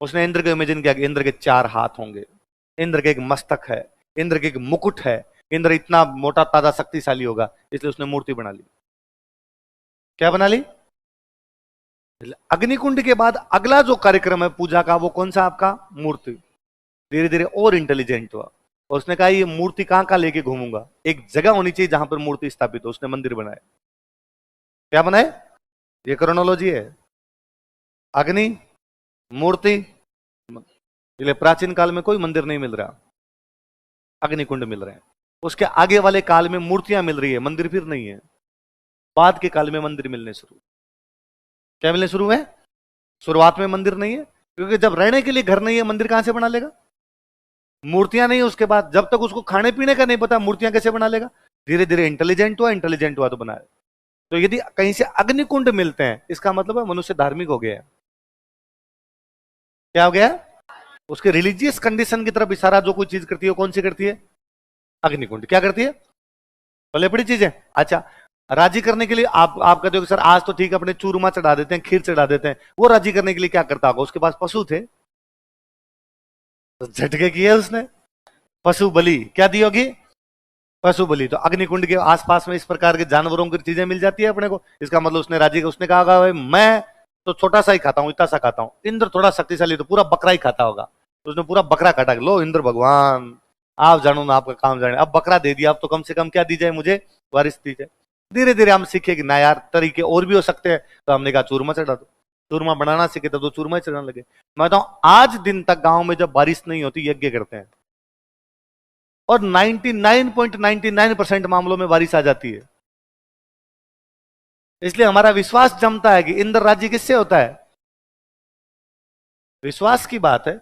Speaker 1: उसने इंद्र को इमेजिन किया कि इंद्र के 4 हाथ होंगे, इंद्र के एक मस्तक है, इंद्र के एक मुकुट है, इंद्र इतना मोटा ताजा शक्तिशाली होगा। इसलिए उसने मूर्ति बना ली। क्या बना ली? अग्निकुंड के बाद अगला जो कार्यक्रम है पूजा का, वो कौन सा आपका? मूर्ति। धीरे धीरे और इंटेलिजेंट हुआ और उसने कहा ये मूर्ति कहां कहां लेके घूमूंगा, एक जगह होनी चाहिए जहां पर मूर्ति स्थापित हो। उसने मंदिर बनाए। क्या बनाए? ये क्रोनोलॉजी है। अग्नि, मूर्ति। इसलिए प्राचीन काल में कोई मंदिर नहीं मिल रहा, अग्निकुंड मिल रहे हैं। उसके आगे वाले काल में मूर्तियां मिल रही है, मंदिर फिर नहीं है। बाद के काल में मंदिर मिलने शुरू। क्या मिलने शुरू है? शुरुआत में मंदिर नहीं है, क्योंकि जब रहने के लिए घर नहीं है मंदिर कहां से बना लेगा? मूर्तियां नहीं है उसके बाद, जब तक उसको खाने पीने का नहीं पता मूर्तियां कैसे बना लेगा? धीरे धीरे इंटेलिजेंट हुआ तो बनाए। तो यदि कहीं से अग्निकुंड मिलते हैं, इसका मतलब है मनुष्य धार्मिक हो गया है। क्या हो गया? उसके रिलीजियस कंडीशन की तरफ इशारा जो कोई चीज करती है, कौन सी करती है? अग्निकुंड। क्या करती है? भले बड़ी चीज है। अच्छा, राजी करने के लिए आप कहते हो कि सर आज तो ठीक है अपने चूरमा चढ़ा देते हैं, खीर चढ़ा देते हैं, वो राजी करने के लिए क्या करता होगा? उसके पास पशु थे तो झटके किए उसने, पशु बलि। क्या दी होगी? पशु बलि। तो अग्निकुंड के आसपास में इस प्रकार के जानवरों की चीजें मिल जाती है अपने को। इसका मतलब उसने राजी, उसने कहा होगा भाई मैं तो छोटा सा ही खाता हूं, इतना सा खाता हूं, इंद्र थोड़ा शक्तिशाली तो पूरा बकरा ही खाता होगा। तो उसने पूरा बकरा काटा, लो इंद्र भगवान आप जानो ना, आपका काम जाने, अब बकरा दे दिया, अब तो कम से कम क्या दी जाए मुझे? वारिस दी जाए। धीरे धीरे हम सीखे कि ना यार तरीके और भी हो सकते हैं, तो हमने कहा चूरमा चढ़ा दो। चूरमा बनाना सीखे तब तो चूरमा ही चढ़ाने लगे। मैं बताऊं आज दिन तक गांव में जब बारिश नहीं होती यज्ञ करते हैं और 99.99% मामलों में बारिश आ जाती है। इसलिए हमारा विश्वास जमता है कि इंद्र राज्य किससे होता है? विश्वास की बात है।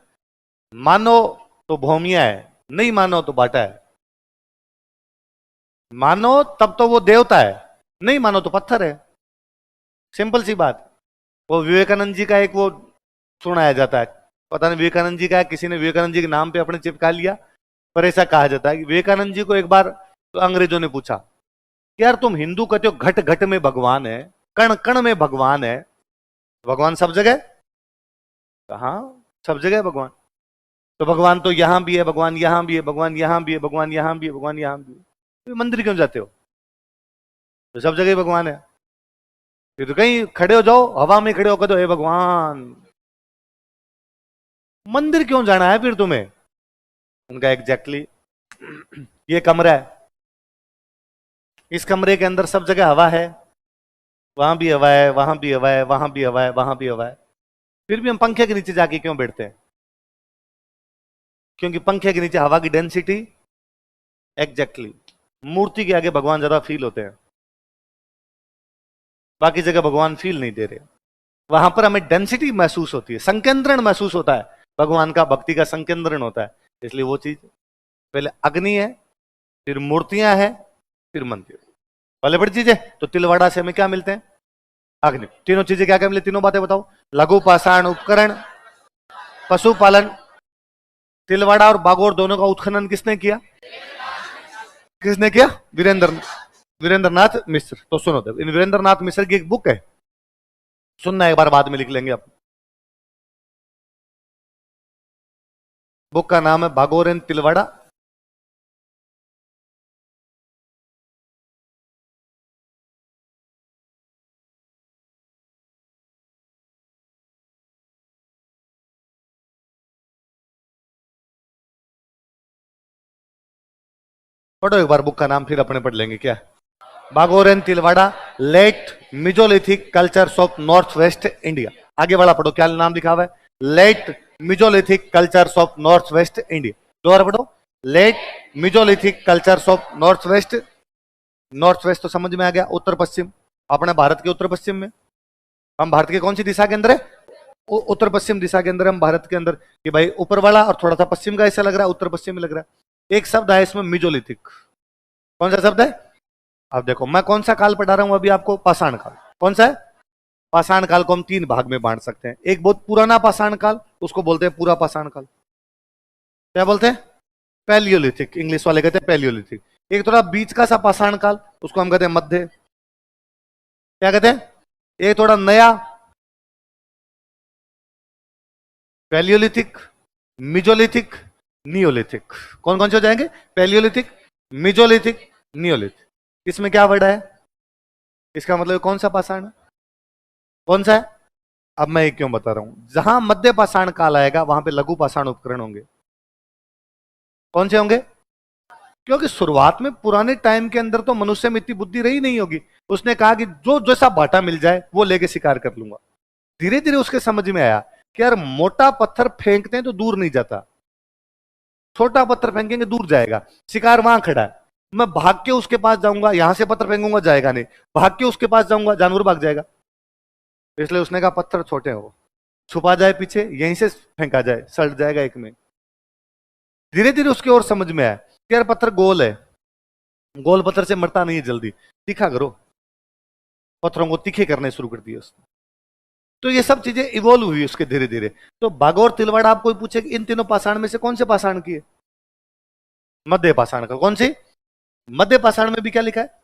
Speaker 1: मानो तो भौमिया है, नहीं मानो तो बाटा है, मानो तब तो वो देवता है, नहीं मानो तो पत्थर है। सिंपल सी बात। वो विवेकानंद जी का एक वो सुनाया जाता है, पता नहीं विवेकानंद जी का है, किसी ने विवेकानंद जी के नाम पे अपने चिपका लिया, पर ऐसा कहा जाता है कि विवेकानंद जी को एक बार तो अंग्रेजों ने पूछा कि यार तुम हिंदू कहते हो घट घट में भगवान है, कण कण में भगवान है, भगवान सब जगह? हाँ, सब जगह है भगवान। तो भगवान तो यहां भी है, भगवान यहां भी है, भगवान यहां भी है, भगवान यहां भी है, भगवान यहां भी है, तो मंदिर क्यों जाते हो? तो सब जगह ही भगवान है। फिर तो कहीं खड़े हो जाओ, हवा में खड़े होकर दो हे भगवान, मंदिर क्यों जाना है फिर तुम्हें? उनका एग्जैक्टली ये कमरा है, इस कमरे के अंदर सब जगह हवा है, वहां भी हवा है, वहां भी हवा है, वहां भी हवा है, वहां भी हवा है, फिर भी हम पंखे के नीचे जाके क्यों बैठते हैं? क्योंकि पंखे के नीचे हवा की डेंसिटी एग्जैक्टली मूर्ति के आगे भगवान ज्यादा फील होते हैं, बाकी जगह भगवान फील नहीं दे रहे। वहां पर हमें डेंसिटी महसूस होती है, संकेंद्रण महसूस होता है, भगवान का भक्ति का संकेंद्रण होता है। इसलिए वो चीज पहले अग्नि है, फिर मूर्तियां हैं, फिर मंदिर, पहले बड़ी चीज है। तो तिलवाड़ा से हमें क्या मिलते हैं? अग्नि। तीनों चीजें क्या क्या मिले, तीनों बातें बताओ। लघु पाषाण उपकरण, पशुपालन, तिलवाड़ा और बागोर दोनों का उत्खनन किसने किया? किसने किया? वीरेंद्र, वीरेंद्र नाथ मिश्र। तो सुनो, इन वीरेंद्र नाथ मिश्र की एक बुक है, सुनना एक बार, बाद में लिख लेंगे आप। बुक का नाम है बागोर एंड तिलवाड़ा। पढ़ो एक बार बुक का नाम, फिर अपने पढ़ लेंगे क्या। Bagor and Tilwara, late Mesolithic cultures of north west India. आगे वाला पढ़ो, क्या नाम लिखा हुआ है? Late Mesolithic cultures of north west India. दोबारा पढ़ो, late Mesolithic cultures of north west. North west तो समझ में आ गया, उत्तर पश्चिम, अपने भारत के उत्तर पश्चिम में। हम भारत के कौन सी दिशा के अंदर है? उत्तर पश्चिम दिशा के अंदर हम भारत के अंदर, कि भाई ऊपर वाला और थोड़ा सा पश्चिम का ऐसा लग रहा है, उत्तर पश्चिम में लग रहा है। एक शब्द है इसमें मिजोलिथिक, कौन सा शब्द है? अब देखो मैं कौन सा काल पढ़ा रहा हूं अभी आपको, पाषाण काल। कौन सा है? पाषाण काल को हम तीन भाग में बांट सकते हैं। एक बहुत पुराना पाषाण काल, उसको बोलते हैं पूरा पाषाण काल, क्या बोलते हैं? पैलियोलिथिक, इंग्लिश वाले कहते हैं पैलियोलिथिक। एक थोड़ा बीच का सा पाषाण काल, उसको हम कहते हैं मध्य, क्या कहते हैं? एक थोड़ा नया पैलियोलिथिक, मिजोलिथिक, नियोलिथिक। कौन कौन से हो जाएंगे? Palaeolithic, mesolithic, Neolithic. इसमें क्या वर्ड है? इसका मतलब कौन सा पाषाण है? कौन सा है? अब मैं ये क्यों बता रहा हूं, जहां मध्य पाषाण काल आएगा वहां पे लघु पाषाण उपकरण होंगे। कौन से होंगे? क्योंकि शुरुआत में पुराने टाइम के अंदर तो मनुष्य में इतनी बुद्धि रही नहीं होगी, उसने कहा कि जो जैसा बाटा मिल जाए वो लेके शिकार कर लूंगा। धीरे धीरे उसके समझ में आया कि यार मोटा पत्थर फेंकते हैं तो दूर नहीं जाता, छोटा पत्थर फेंकेंगे दूर जाएगा, शिकार वहां खड़ा है, मैं भाग के उसके पास जाऊंगा, यहां से पत्थर फेंकूंगा जाएगा नहीं, भाग के उसके पास जाऊंगा जानवर भाग जाएगा। इसलिए उसने कहा पत्थर छोटे हो, छुपा जाए पीछे, यहीं से फेंका जाए, सड़ जाएगा एक में। धीरे धीरे उसकी ओर समझ में आया कि यार पत्थर गोल है, गोल पत्थर से मरता नहीं है जल्दी, तीखा करो, पत्थरों को तीखे करने शुरू कर दिए उसने। तो ये सब चीजें इवोल्व हुई उसके धीरे धीरे। तो बागोर तिलवाड़ा, आप कोई पूछे कि इन तीनों पाषाण में से कौन से पाषाण की है? मध्य पाषाण का। कौन सी? मध्य पाषाण में भी क्या लिखा है?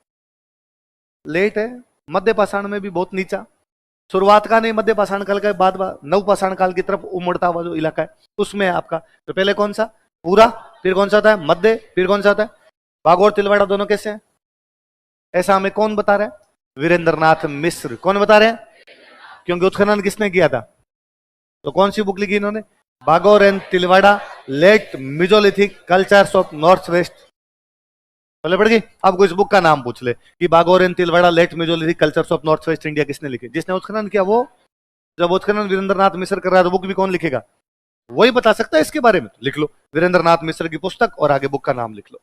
Speaker 1: लेट है। मध्य पाषाण में भी बहुत नीचा, शुरुआत का नहीं, मध्य पाषाण काल का बाद नव पाषाण काल की तरफ उमड़ता हुआ जो इलाका है उसमें है आपका। तो पहले कौन सा? पूरा, फिर कौन सा होता है? मध्य, फिर कौन सा होता है? बागोर तिलवाड़ा दोनों कैसे हैं? ऐसा हमें कौन बता रहा है? वीरेंद्र नाथ मिश्र। कौन बता रहे हैं? क्योंकि उत्खनन किसने किया था? तो कौन सी बुक लिखी इन्होंने? Bagor and Tilwara, late Mesolithic cultures of north west. पहले पड़ गई। आपको इस बुक का नाम पूछ ले कि Bagor and Tilwara, late Mesolithic cultures of north west India किसने लिखे? जिसने उत्खनन किया वो। जब उत्खनन वीरेंद्र नाथ मिश्र कर रहा है तो बुक भी कौन लिखेगा? वही बता सकता है इसके बारे में। लिख लो वीरेंद्र नाथ मिश्र की पुस्तक और आगे बुक का नाम लिख लो।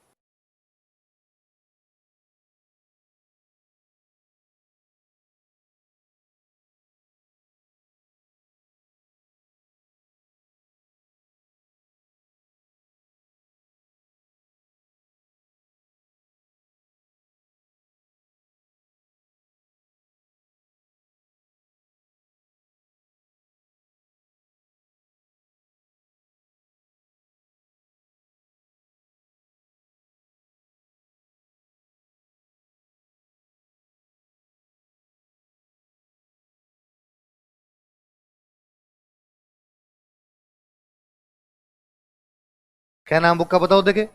Speaker 1: क्या नाम बुक का बताओ देखे।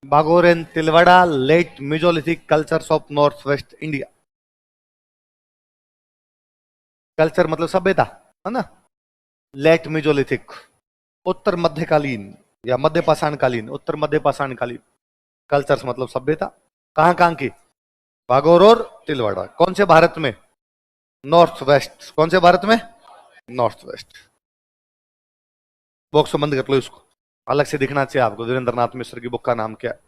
Speaker 1: Bagor and Tilwara late Mesolithic cultures of north west India. Culture मतलब सभ्यता है ना। लेट मिजोलिथिक उत्तर मध्यकालीन या मध्य पाषाणकालीन, उत्तर मध्य पाषाणकालीन। कल्चर्स मतलब सभ्यता। कहां कहां की। बागोर और तिलवाड़ा कौन से भारत में। North west. कौन से भारत में। North west. बॉक्स बंद कर लो इसको, अलग से दिखना चाहिए आपको। वीरेंद्र नाथ मिश्र की बुक का नाम क्या है।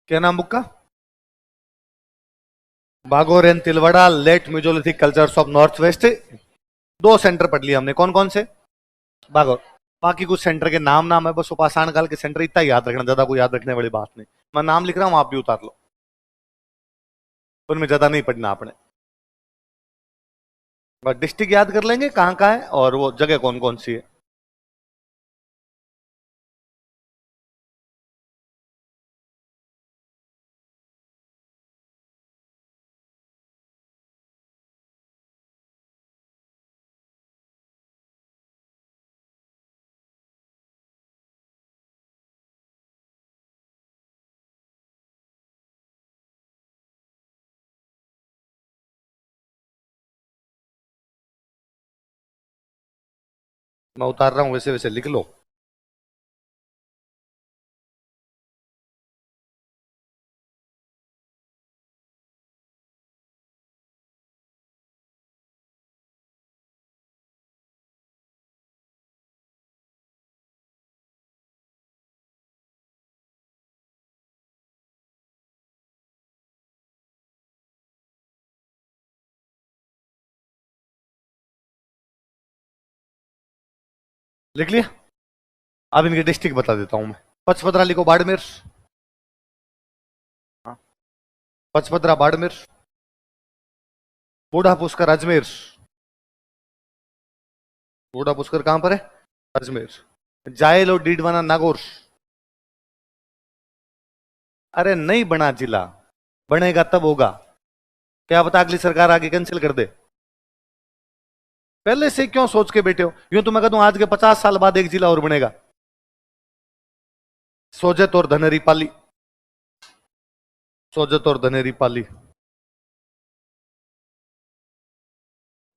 Speaker 1: क्या नाम बुक का। Bagor and Tilwara late Mesolithic cultures of north west. दो सेंटर पढ़ लिया हमने, कौन कौन से। बागोर। बाकी कुछ सेंटर के नाम नाम है बस, उपासना काल के सेंटर इतना याद रखना, ज्यादा कोई याद रखने वाली बात नहीं। मैं नाम लिख रहा हूं, आप भी उतार लो, उनमें ज्यादा नहीं पढ़ना आपने। बस डिस्ट्रिक्ट याद कर लेंगे कहां कहां है और वो जगह कौन कौन सी है। मैं उतार रहा हूं, वैसे वैसे लिख लो। लिख लिया। अब इनके डिस्ट्रिक्ट बता देता हूं मैं। पचपदरा लिखो, बाड़मेर। हाँ। पचपदरा बाड़मेर। बूढ़ा पुष्कर अजमेर। बूढ़ा पुष्कर कहां पर है। अजमेर। जायल और डीडवाना नागौर। अरे नहीं बना जिला, बनेगा तब होगा। क्या पता अगली सरकार आगे कैंसिल कर दे। पहले से क्यों सोच के बैठे हो। यूं तो मैं कहता हूं आज के 50 साल बाद एक जिला और बनेगा। सोजत और धनेरी पाली। सोजत और धनेरी पाली।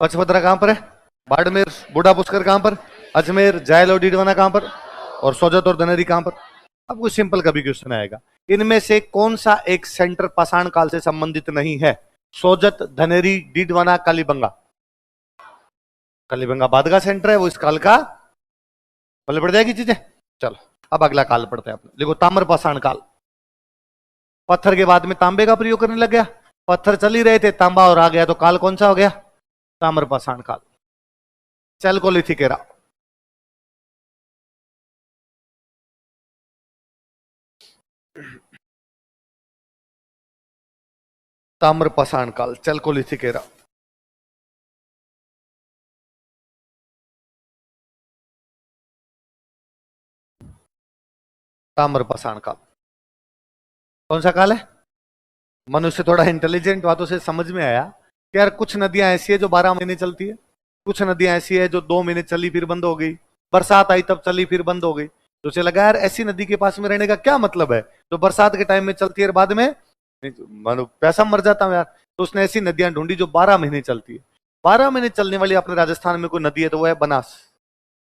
Speaker 1: पचपदरा कहां पर है। बाड़मेर। बूढ़ा पुष्कर कहां पर। अजमेर। जायल और डीडवाना कहां पर। और सोजत और धनेरी कहां पर। अब कोई सिंपल कभी क्वेश्चन आएगा, इनमें से कौन सा एक सेंटर पाषाण काल से संबंधित नहीं है। सोजत, धनेरी, डीडवाना, कालीबंगा। कालीबंगा बाद का सेंटर है, वो इस काल का पल्ले पड़ जाएगी चीजें। चलो अब अगला काल पढ़ते हैं अपने। देखो ताम्र पाषाण काल। पत्थर के बाद में तांबे का प्रयोग करने लग गया। पत्थर चल ही रहे थे, तांबा और आ गया, तो काल कौन सा हो गया। ताम्र पाषाण काल। Chalcolithic era. ताम्र पाषाण काल, चैल्कोलिथिक एरा। ताम्र पाषाण काल कौन सा काल है। मनुष्य थोड़ा इंटेलिजेंट हुआ तो उसे समझ में आया कि यार कुछ नदियां ऐसी है जो 12 महीने चलती है, कुछ नदियां ऐसी है जो 2 महीने चली फिर बंद हो गई, बरसात आई तब चली फिर बंद हो गई। तो उसे लगा यार ऐसी नदी के पास में रहने का क्या मतलब है जो बरसात के टाइम में चलती है और बाद में मानो पैसा मर जाता हूं यार। तो उसने ऐसी नदियां ढूंढी जो 12 महीने चलती है। 12 महीने चलने वाली अपने राजस्थान में कोई नदी है तो वो है बनास।